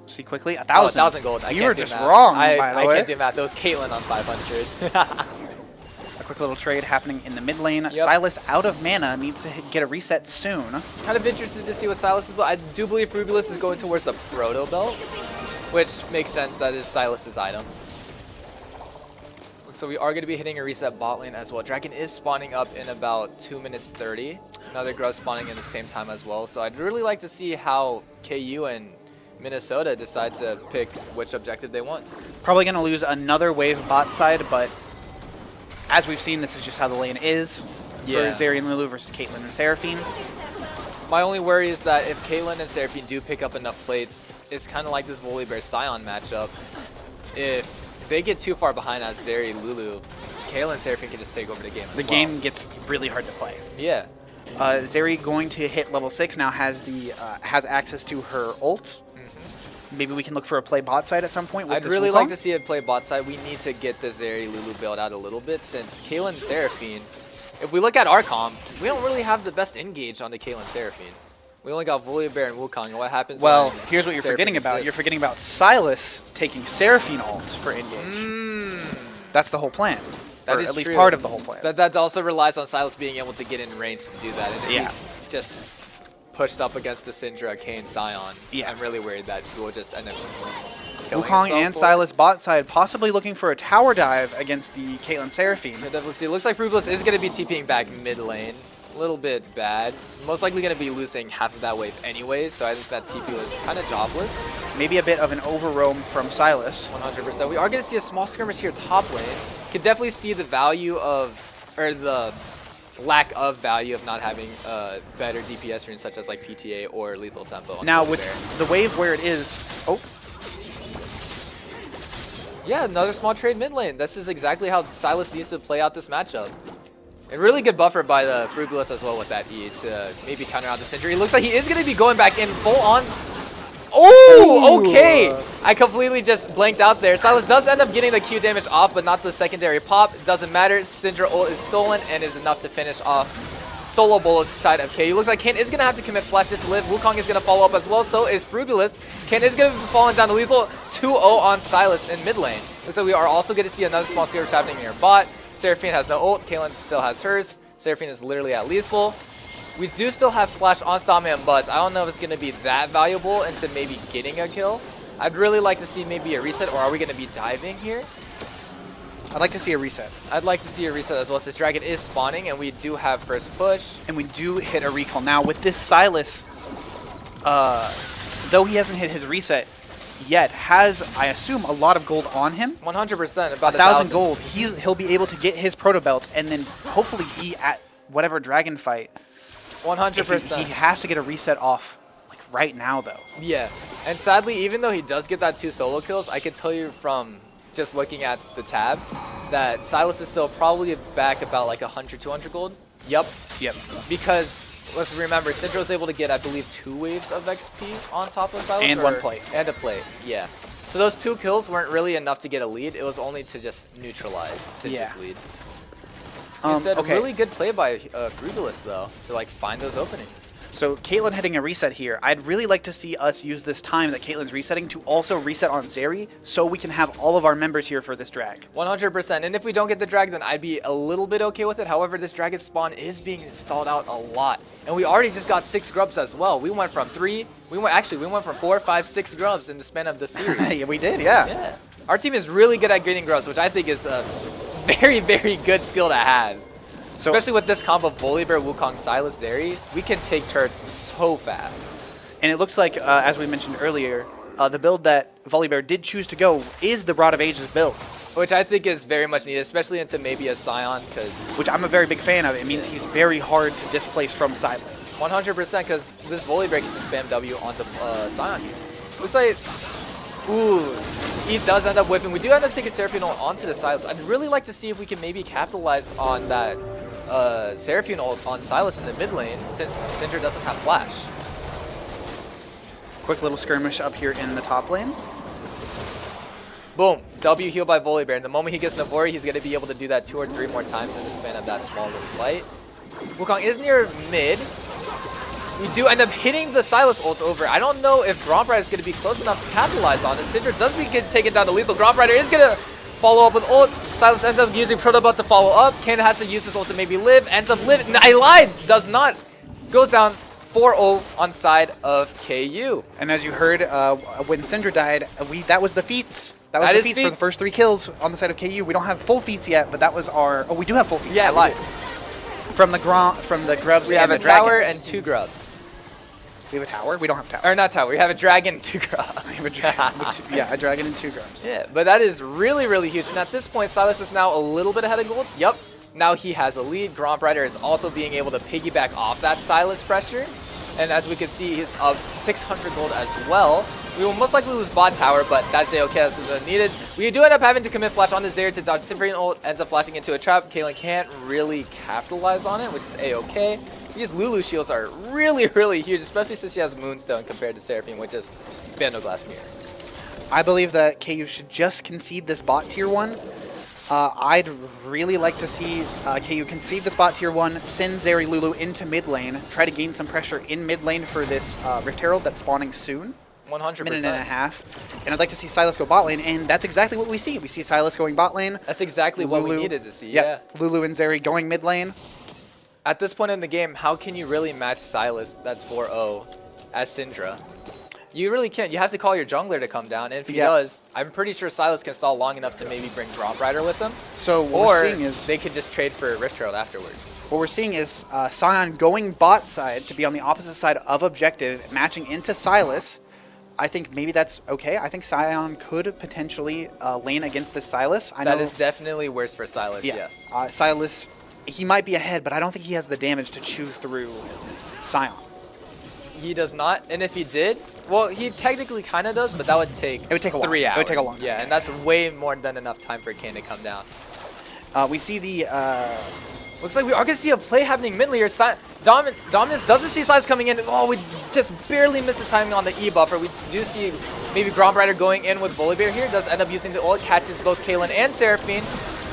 See quickly, 1,000. Oh, 1,000 gold. You were just wrong, by the I way. can't do math. It was Caitlyn on 500. A quick little trade happening in the mid lane. Yep. Silas out of mana, needs to get a reset soon. Kind of interested to see what Silas is, but I do believe Rubulus is going towards the Proto Belt, which makes sense. That is Silas's item. So we are going to be hitting a reset bot lane as well. Dragon is spawning up in about 2 minutes 30. Another Grub spawning in the same time as well. So I'd really like to see how KU and Minnesota decide to pick which objective they want. Probably going to lose another wave bot side, but as we've seen, this is just how the lane is Yeah. for Zeri and Lulu versus Caitlyn and Seraphine. My only worry is that if Caitlyn and Seraphine do pick up enough plates, it's kind of like this Volibear Scion matchup. If they get too far behind as Zeri, Lulu, Caitlyn and Seraphine can just take over the game as The well. game gets really hard to play. Yeah. Zeri going to hit level 6 now, has access to her ult. Maybe we can look for a play bot side at some point with I'd this really Wukong. like to see it play bot side. We need to get the Zeri Lulu build out a little bit, since Caitlyn and Seraphine, if we look at our comp, we don't really have the best engage on the Caitlyn Seraphine. We only got Volibear and Wukong, and what happens Well, when here's what you're Seraphine forgetting about. exists? You're forgetting about Silas taking Seraphine ult for engage. That's the whole plan. That or is at least true. part of the whole plan. That also relies on Silas being able to get in range to do that, and if Yeah. he's just pushed up against the Syndra, Kayn, Scion, Yeah. I'm really worried that he will just end up killing Wukong himself and for it. Silas bot side possibly looking for a tower dive against the Caitlyn Seraphine. Yeah, definitely see. It looks like Rubulus is going to be TPing back mid lane. A little bit bad. Most likely going to be losing half of that wave anyways, so I think that TP was kind of jobless. Maybe a bit of an overroam from Silas. 100%. We are going to see a small skirmish here top lane. Can definitely see the value of, or the lack of value of not having better DPS runes such as like PTA or Lethal Tempo. On Now the with Volibear. the wave where it is, oh, Yeah, another small trade mid lane. This is exactly how Sylas needs to play out this matchup. A really good buffer by the Frugulus as well with that E to maybe counter out this injury. It looks like he is going to be going back in full on. Oh, okay. I completely just blanked out there. Sylas does end up getting the Q damage off, but not the secondary pop. Doesn't matter. Syndra ult is stolen and is enough to finish off solo bullets side of KU. Looks like Ken is going to have to commit flash just to live. Wukong is going to follow up as well. So is Frugulus. Ken is going to be falling down to lethal 2-0 on Sylas in mid lane. So we are also going to see another small skirmish happening near bot. Seraphine has no ult. Caitlyn still has hers. Seraphine is literally at lethal. We do still have flash on Stompman and Buzz. I don't know if it's going to be that valuable into maybe getting a kill. I'd really like to see maybe a reset, or are we going to be diving here? I'd like to see a reset. I'd like to see a reset as well, since Dragon is spawning, and we do have first push. And we do hit a recall. Now with this Sylas, though he hasn't hit his reset yet, has, I assume, a lot of gold on him. 100%, about 1,000 gold. He'll be able to get his proto belt and then hopefully be at whatever dragon fight. 100%. He has to get a reset off like right now though. Yeah, and sadly, even though he does get that 2 solo kills, I can tell you from just looking at the tab that Sylas is still probably back about like 100, 200 gold. Yep. Because let's remember, Syndra was able to get, I believe, 2 waves of XP on top of Sylas. And 1 plate. And a plate, yeah. So those 2 kills weren't really enough to get a lead. It was only to just neutralize Syndra's lead. Instead, okay. really good play by Frugulus though, to like find those openings. So Caitlyn hitting a reset here. I'd really like to see us use this time that Caitlyn's resetting to also reset on Zeri, so we can have all of our members here for this drag. 100%. And if we don't get the drag, then I'd be a little bit okay with it. However, this dragon spawn is being stalled out a lot. And we already just got 6 grubs as well. We went from 3, we went from 4, 5, 6 grubs in the span of the series. Yeah, we did, yeah. Yeah. Our team is really good at getting grubs, which I think is a very, very good skill to have. Especially with this combo of Volibear, Wukong, Sylas, Zeri, we can take turrets so fast. And it looks like, as we mentioned earlier, the build that Volibear did choose to go is the Rod of Ages build. Which I think is very much needed, especially into maybe a Scion, because... Which I'm a very big fan of. It means he's very hard to displace from side lane. 100%, because this Volibear can just spam W onto Scion here. Looks like... Ooh, he does end up whipping. We do end up taking Seraphine ult onto the Sylas. I'd really like to see if we can maybe capitalize on that Seraphine ult on Sylas in the mid lane, since Syndra doesn't have flash. Quick little skirmish up here in the top lane. Boom, W heal by Volibear. And the moment he gets Navori, he's going to be able to do that 2 or 3 more times in the span of that small little fight. Wukong is near mid. We do end up hitting the Sylas ult over. I don't know if Gromp Rider is going to be close enough to capitalize on it. Syndra does get taken down to lethal. Gromp Rider is going to follow up with ult. Sylas ends up using Proto Belt to follow up. Ken has to use his ult to maybe live. Ends up living. I lied. Does not. Goes down 4-0 on side of KU. And as you heard, when Syndra died, that was the feats. That was the feats for the first 3 kills on the side of KU. We don't have full feats yet, but that was our... Oh, we do have full feats. Yeah, I lied. From the grubs We and have the a tower dragons. and 2 grubs. We have a tower? We don't have a tower. Or not tower. We have a dragon and 2 grubs. We have a dragon. Yeah, a dragon and 2 grubs. Yeah, but that is really, really huge. And at this point, Sylas is now a little bit ahead of gold. Yep. Now he has a lead. Gromp Rider is also being able to piggyback off that Sylas pressure. And as we can see, he's up 600 gold as well. We will most likely lose bot tower, but that's a-okay. This is needed. We do end up having to commit flash on the Zeri to dodge Symphony ult. Ends up flashing into a trap. Caitlyn can't really capitalize on it, which is a-okay. These Lulu shields are really, really huge, especially since she has Moonstone compared to Seraphine, which is Bando Glass Mirror. I believe that KU should just concede this bot tier 1. I'd really like to see KU concede this bot tier 1, send Zeri Lulu into mid lane, try to gain some pressure in mid lane for this Rift Herald that's spawning soon. 100%. Minute and a half. And I'd like to see Sylas go bot lane, and that's exactly what we see. We see Sylas going bot lane. That's exactly what we needed to see, yeah. Lulu and Zeri going mid lane. At this point in the game, how can you really match Sylas that's 4-0 as Syndra? You really can't. You have to call your jungler to come down, and if he does, I'm pretty sure Sylas can stall long enough to maybe bring Gromp Rider with him. So what we're seeing is they could just trade for Rift Herald afterwards. What we're seeing is Sion going bot side to be on the opposite side of objective, matching into Sylas. I think maybe that's okay. I think Sion could potentially lane against this Sylas. That is definitely worse for Sylas, yes. Sylas he might be ahead, but I don't think he has the damage to chew through Sion. He does not, and if he did, well, he technically kind of does, but that would take It would take a while. 3 hours. It would take a long time. Yeah, and that's way more than enough time for Kane to come down. We see the Looks like we are going to see a play happening mid here. Dominus doesn't see Silas coming in. Oh, we just barely missed the timing on the E buffer. We do see maybe Grombrider going in with Volibear here. Does end up using the ult, catches both Kaylin and Seraphine.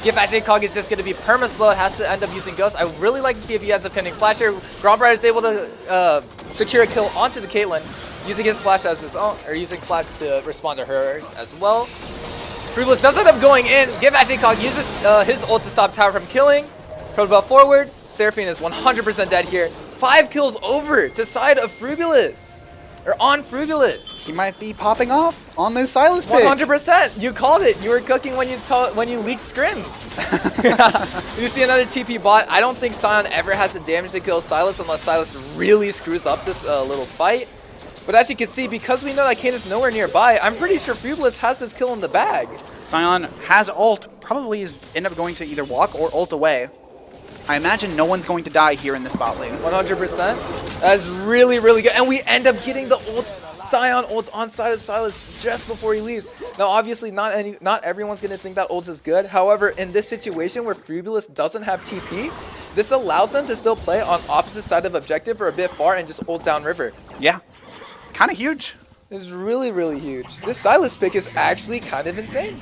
Gifash ACOG is just going to be perma-slow, has to end up using Ghost. I would really like to see if he ends up pinning Flash here. Grombrider is able to secure a kill onto the Caitlyn, using his Flash as his own, or using Flash to respond to hers as well. Fruitless does end up going in. Gifash ACOG uses his ult to stop Tower from killing. Protobuff forward. Seraphine is 100% dead here. 5 kills over to side of Frubulous. Or on Frubulous. he might be popping off on this Silas pick. 100%. You called it. You were cooking when you leaked scrims. You see another TP bot. I don't think Sion ever has the damage to kill Silas unless Silas really screws up this little fight. But as you can see, because we know that Kane is nowhere nearby, I'm pretty sure Frubulous has this kill in the bag. Sion has ult, probably end up going to either walk or ult away. I imagine no one's going to die here in this bot lane. 100%. That's really, really good. And we end up getting the ult, Sion ult on side of Silas just before he leaves. Now, obviously, not everyone's going to think that ult is good. However, in this situation where Frubulous doesn't have TP, this allows them to still play on opposite side of objective for a bit far and just ult down river. Yeah, kind of huge. It's really, really huge. This Silas pick is actually kind of insane.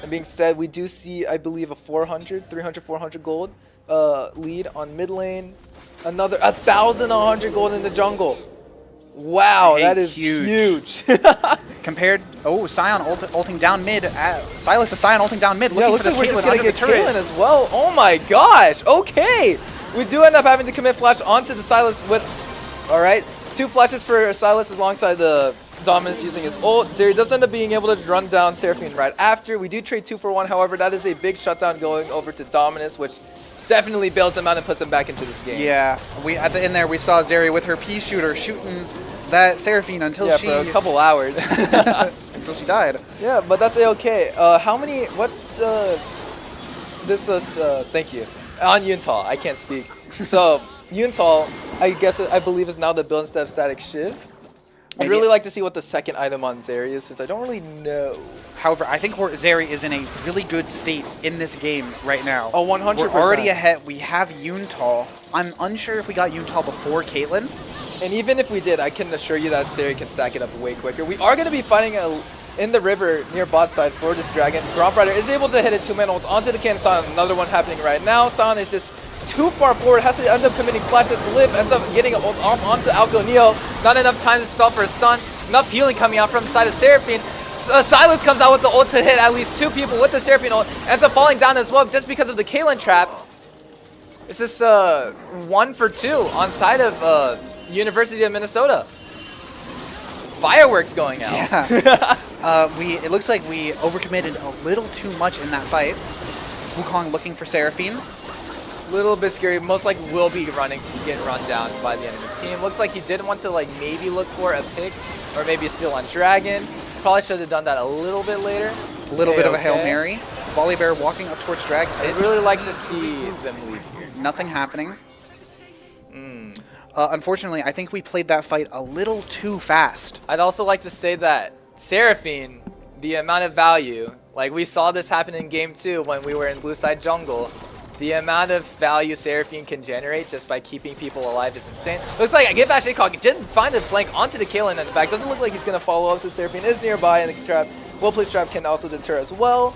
That being said, we do see, I believe, a 300, 400 gold lead on mid lane. Another 1,100 gold in the jungle. Wow, that is huge. Compared, Sion ulting down mid. Silas is Sion ulting down mid. Yeah, Looking looks for like this we're just Caitlyn going under to the get turret. Kaylin as well. Oh my gosh, okay. We do end up having to commit flash onto the Silas with, all right, 2 flashes for Silas alongside the Dominus using his ult. Zeri does end up being able to run down Seraphine right after. We do trade 2 for 1, however, that is a big shutdown going over to Dominus, which definitely bails him out and puts him back into this game. Yeah, at the end there we saw Zeri with her pea shooter shooting that Seraphine until she for a couple hours. until she died. Yeah, but that's a-okay. How many, what's this is, thank you. On Yuntal, I can't speak. So, Yuntal, I believe is now the build instead of static shiv. I'd really like to see what the second item on Zeri is, since I don't really know. However, I think Zeri is in a really good state in this game right now. Oh, 100%. We're already ahead. We have Yuntal. I'm unsure if we got Yuntal before Caitlyn. And even if we did, I can assure you that Zeri can stack it up way quicker. We are going to be fighting in the river near bot side for this dragon. Grombrider is able to hit a 2-man ult onto the can Sion. Another one happening right now. Sion is just too far forward, has to end up committing flashes. Liv ends up getting an ult off onto Alco Neo. Not enough time to spell for a stun. Enough healing coming out from the side of Seraphine. Silas comes out with the ult to hit at least 2 people with the Seraphine ult. Ends up falling down as well just because of the Kaylin trap. It's this 1 for 2 on side of University of Minnesota. Fireworks going out. Yeah. It looks like we overcommitted a little too much in that fight. Wukong looking for Seraphine. Little bit scary. Most likely will be getting run down by the enemy team. Looks like he did want to maybe look for a pick or maybe a steal on Dragon. Probably should have done that a little bit later. A little bit of a Hail Mary. Volibear walking up towards Dragon. I'd really like to see them leave. Nothing happening. Unfortunately, I think we played that fight a little too fast. I'd also like to say that Seraphine, the amount of value, like we saw this happen in game 2 when we were in blue side jungle. The amount of value Seraphine can generate just by keeping people alive is insane. Looks like I give Ash ACOG, didn't find a flank onto the Kaylin in the back. Doesn't look like he's going to follow up, so Seraphine is nearby, and the trap, well-placed trap can also deter as well.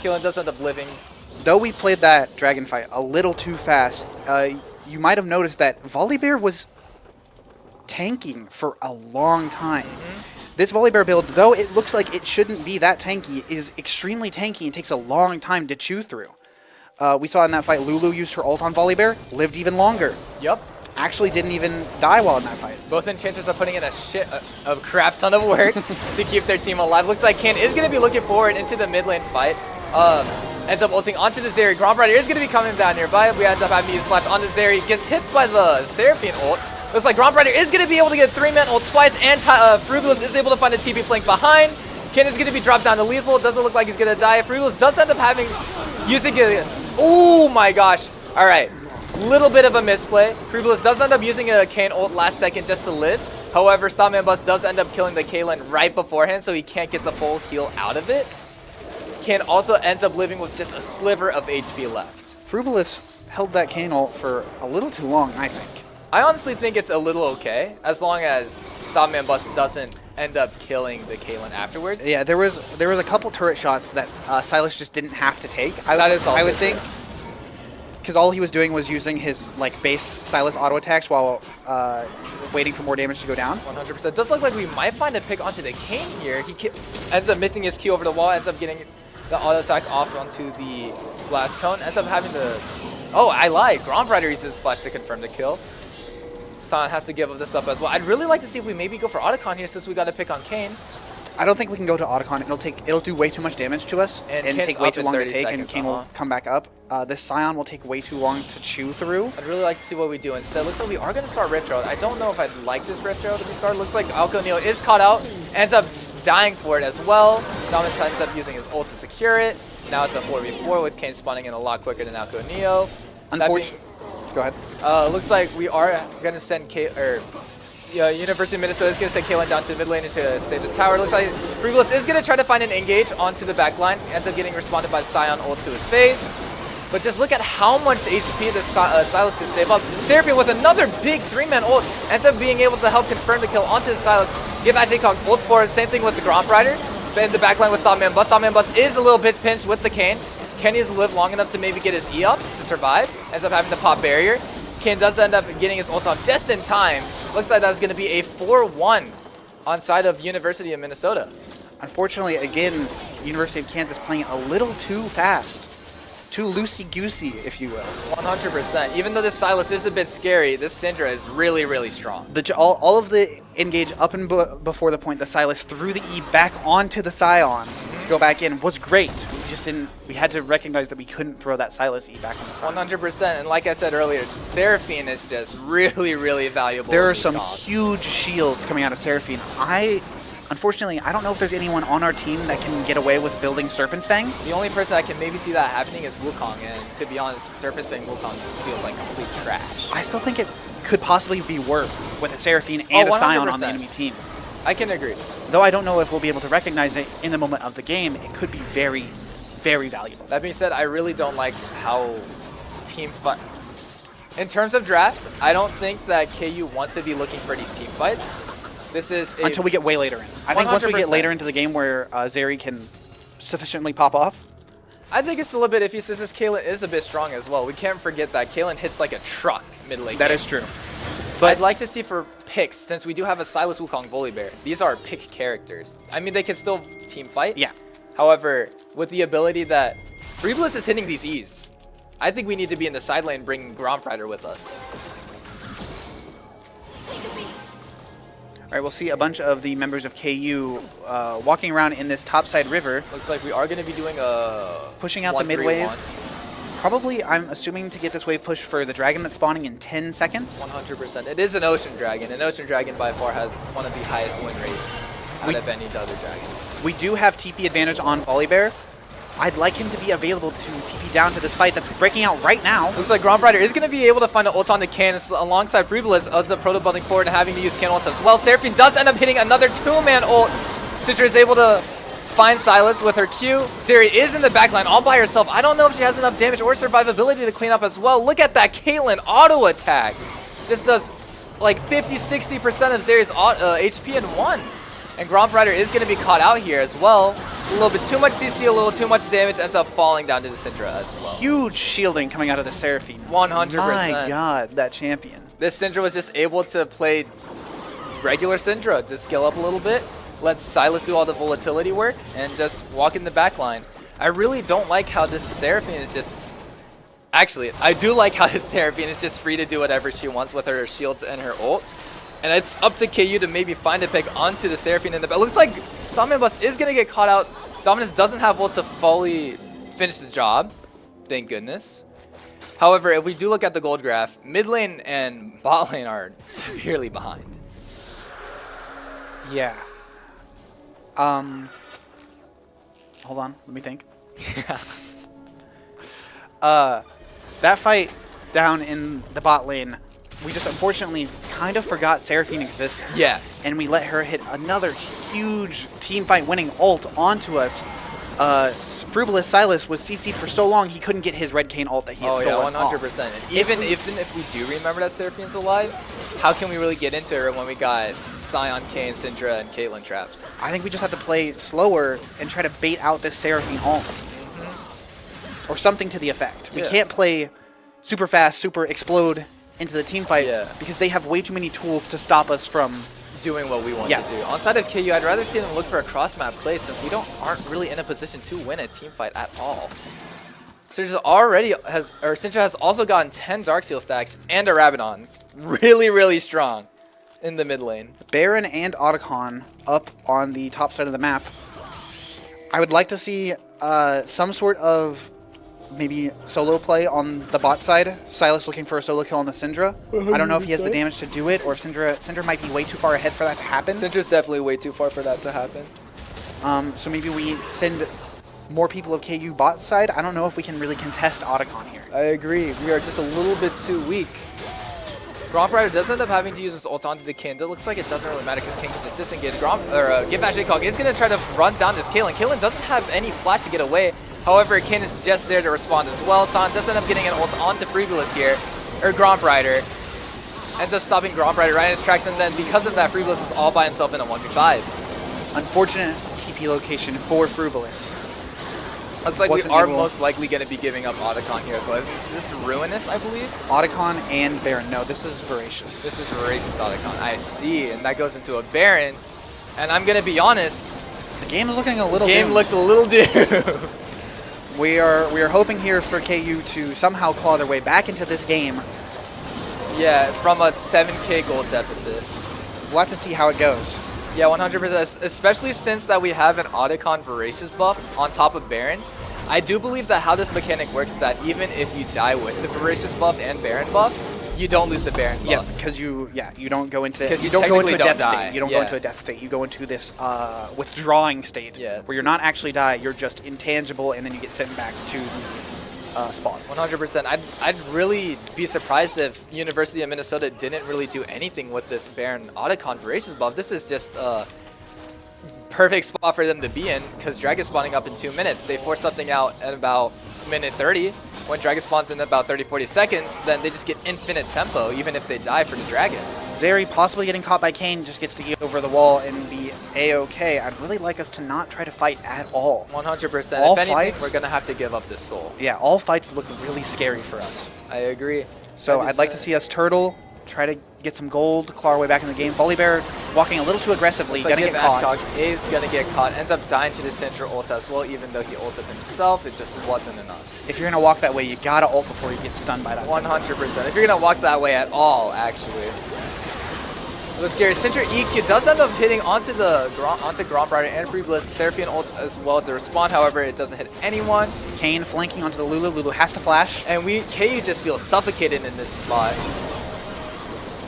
Kaylin does end up living. Though we played that dragon fight a little too fast, you might have noticed that Volibear was tanking for a long time. This Volibear build, though it looks like it shouldn't be that tanky, is extremely tanky and takes a long time to chew through. We saw in that fight, Lulu used her ult on Volibear, lived even longer. Yup. Actually didn't even die while in that fight. Both enchanters are putting in a crap ton of work to keep their team alive. Looks like Ken is going to be looking forward into the mid lane fight. Ends up ulting onto the Zeri. Grombrider is going to be coming down nearby. We end up having to use splash onto Zeri. Gets hit by the Seraphine ult. Looks like Grombrider is going to be able to get 3-man ult twice, and Frubulous is able to find a TP flank behind. Kayn is going to be dropped down to lethal. It doesn't look like he's going to die. Freebless does end up using a... Oh my gosh. All right. Little bit of a misplay. Freebless does end up using a Kayn ult last second just to live. However, Stopman Bus does end up killing the Caitlyn right beforehand, so he can't get the full heal out of it. Kayn also ends up living with just a sliver of HP left. Frubilis held that Kayn ult for a little too long, I think. I honestly think it's a little okay, as long as Stopman Bus doesn't end up killing the Caitlyn afterwards. Yeah, there was a couple turret shots that Silas just didn't have to take. That is also I would true. think, because all he was doing was using his like base Silas auto attacks while waiting for more damage to go down. 100%. Does look like we might find a pick onto the Kayn here. He ends up missing his Q over the wall, ends up getting the auto attack off onto the blast cone, ends up having the... Oh, I lied. Gromp Rider uses Splash to confirm the kill. Sion has to give this up as well. I'd really like to see if we maybe go for Otacon here since we got a pick on Kayn. I don't think we can go to Otacon. It'll do way too much damage to us And and Kayn's take way up too in long to 30 take, and seconds, Kayn will come back up. This Sion will take way too long to chew through. I'd really like to see what we do instead. Looks like we are going to start Rift Trail. I don't know if I'd like this Rift Trail to be started. Looks like Alco Neo is caught out, ends up dying for it as well. Dominus ends up using his ult to secure it. Now it's a 4v4 with Kayn spawning in a lot quicker than Alco Neo. Unfortunately, go ahead. Looks like we are going to send University of Minnesota is going to send Caitlyn down to mid lane to save the tower. Looks like Freebless is going to try to find an engage onto the back line. Ends up getting responded by Sion ult to his face. But just look at how much HP this Silas can save up. Seraphine with another big 3-man ult ends up being able to help confirm the kill onto the Silas. Give Ajaycog ults for it. Same thing with the Gromp Rider. In the back line with Stopman Bus. Stopman Bus is a little bit pinched with the Kayn. Kayn needs to live long enough to maybe get his E up to survive. Ends up having to pop barrier. Kayn does end up getting his ult off just in time. Looks like that's going to be a 4-1 on side of University of Minnesota. Unfortunately, again, University of Kansas playing a little too fast. Too loosey-goosey, if you will. 100%. Even though this Silas is a bit scary, this Syndra is really, really strong. All of the engage up and before the point the Silas threw the E back onto the Scion to go back in was great. We just didn't. We had to recognize that we couldn't throw that Silas E back on the Scion. 100%. And like I said earlier, Seraphine is just really, really valuable. There are some huge shields coming out of Seraphine. Unfortunately, I don't know if there's anyone on our team that can get away with building Serpent's Fang. The only person that can maybe see that happening is Wukong, and to be honest, Serpent's Fang Wukong feels like complete trash. I still think it could possibly be worth with a Seraphine and a Scion on the 100%. enemy team. I can agree. Though I don't know if we'll be able to recognize it in the moment of the game, it could be very, very valuable. That being said, I really don't like how team fight. In terms of draft, I don't think that KU wants to be looking for these team fights. This is Until we get way later in. I think once we get 100%. later into the game where Zeri can sufficiently pop off. I think it's still a bit iffy since this Caitlyn is a bit strong as well. We can't forget that Caitlyn hits like a truck mid lane. That is true. But I'd like to see for picks, since we do have a Silas Wukong Volibear, these are pick characters. I mean, they can still team fight. Yeah. However, with the ability that Freebless is hitting these E's, I think we need to be in the side lane bringing Gromp Rider with us. All right, we'll see a bunch of the members of KU walking around in this topside river. Looks like we are going to be doing a... Pushing out the mid wave. Probably, I'm assuming, to get this wave push for the dragon that's spawning in 10 seconds. 100%. It is an Ocean Dragon, and Ocean Dragon by far has one of the highest win rates out of any other dragon. We do have TP advantage on Volibear. I'd like him to be available to TP down to this fight that's breaking out right now. Looks like Gromp Rider is going to be able to find an ult on the Kayn alongside Freebless. Ends up proto building forward and having to use Kayn ults as well. Seraphine does end up hitting another 2-man ult. Citra is able to find Silas with her Q. Zeri is in the backline all by herself. I don't know if she has enough damage or survivability to clean up as well. Look at that Caitlyn auto attack. Just does like 50-60% of Zeri's HP in one. And Gromp Rider is going to be caught out here as well. A little bit too much CC, a little too much damage, ends up falling down to the Syndra as well. Huge shielding coming out of the Seraphine. 100%. My god, that champion. This Syndra was just able to play regular Syndra, just skill up a little bit, let Silas do all the volatility work, and just walk in the back line. I really don't like how this Seraphine is just... Actually, I do like how this Seraphine is just free to do whatever she wants with her shields and her ult. And it's up to KU to maybe find a pick onto the Seraphine in the back. Looks like Stompman Bus is going to get caught out. Dominus doesn't have ult to fully finish the job. Thank goodness. However, if we do look at the gold graph, mid lane and bot lane are severely behind. Yeah. Hold on, let me think. That fight down in the bot lane, we just unfortunately kind of forgot Seraphine existed. Yeah. And we let her hit another huge team fight winning ult onto us. Frugalist Silas was CC'd for so long he couldn't get his Red Cane ult that he had stolen. 100%. And even if we do remember that Seraphine's alive, how can we really get into her when we got Sion, Kayn, Syndra, and Caitlyn traps? I think we just have to play slower and try to bait out this Seraphine ult. Or something to the effect. We can't play super fast, super explode into the team fight because they have way too many tools to stop us from doing what we want to do. On side of KU, I'd rather see them look for a cross-map play since we aren't really in a position to win a team fight at all. Syndra has also gotten 10 Darksteel stacks and a Rabadon's. Really, really strong in the mid lane. Baron and Otacon up on the top side of the map. I would like to see some sort of maybe solo play on the bot side. Silas looking for a solo kill on the Syndra. I don't know if he has the damage to do it, or Syndra might be way too far ahead for that to happen. Syndra's definitely way too far for that to happen. So maybe we send more people of KU bot side. I don't know if we can really contest Otacon here. I agree. We are just a little bit too weak. Gromp Rider does end up having to use his ult onto the King. It looks like it doesn't really matter because King can just disengage. Get Bash ACOG is going to try to run down this Caitlyn. Caitlyn doesn't have any flash to get away. However, Kayn is just there to respond as well. San does end up getting an ult onto Freebalist here, or Gromp Rider. Ends up stopping Gromp Rider right in his tracks, and then because of that, Freebalist is all by himself in a 1v5. Unfortunate TP location for Frugalist. Looks like we are most likely going to be giving up Otacon here as well. Is this Ruinous, I believe? Otacon and Baron. No, this is Voracious. This is Voracious Otacon. I see, and that goes into a Baron. And I'm going to be honest. The game is looking a little doomed. Game looks a little doomed. We are hoping here for KU to somehow claw their way back into this game. Yeah, from a 7k gold deficit. We'll have to see how it goes. Yeah, 100%, especially since that we have an Otacon Voracious buff on top of Baron. I do believe that how this mechanic works is that even if you die with the Voracious buff and Baron buff, you don't lose the Baron buff. Yeah, because you don't go into you don't go into a death die. state. You don't go into a death state. You go into this withdrawing state where you're not actually die. You're just intangible, and then you get sent back to the spawn. 100%. I'd really be surprised if University of Minnesota didn't really do anything with this Baron Otacon Voracious buff. This is just a perfect spot for them to be in because Dragon spawning up in 2 minutes. They force something out at about minute 30. When Dragon spawns in about 30-40 seconds, then they just get infinite tempo even if they die for the Dragon. Zeri possibly getting caught by Kayn just gets to get over the wall and be A-okay. I'd really like us to not try to fight at all. 100%. All if anything, fights, we're going to have to give up this soul. Yeah, all fights look really scary for us. I agree. So I'd like to see us turtle, try to get some gold, claw our way back in the game. Volibear walking a little too aggressively, gonna get caught. Is gonna get caught, ends up dying to the Syndra ult as well, even though he ulted himself, it just wasn't enough. If you're gonna walk that way, you gotta ult before you get stunned by that. 100%. If you're gonna walk that way at all, actually. It was scary. Syndra EQ does end up hitting onto Gromp Rider and Freebalist. Seraphine ult as well to respond, however, it doesn't hit anyone. Kayn flanking onto the Lulu. Lulu has to flash. And KU just feels suffocated in this spot.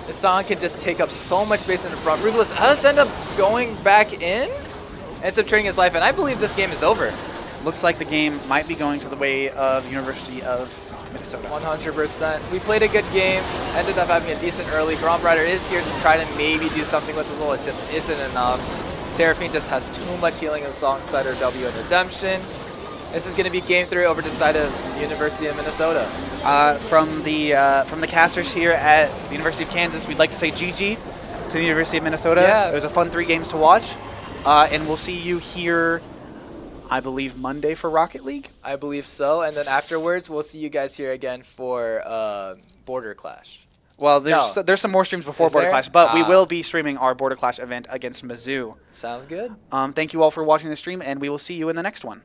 Hassan can just take up so much space in the front. Freebalist does end up going back in. Ends up trading his life, and I believe this game is over. Looks like the game might be going to the way of University of Minnesota. 100%. We played a good game, ended up having a decent early. Gromp Rider is here to try to maybe do something with the ult. It just isn't enough. Seraphine just has too much healing alongside her W and Redemption. This is going to be game 3 over the side of University of Minnesota. From the casters here at the University of Kansas, we'd like to say GG to the University of Minnesota. Yeah. It was a fun 3 games to watch. And we'll see you here, I believe, Monday for Rocket League? I believe so. And then afterwards, we'll see you guys here again for Border Clash. Well, there's some more streams before Border Clash, but we will be streaming our Border Clash event against Mizzou. Sounds good. Thank you all for watching the stream, and we will see you in the next one.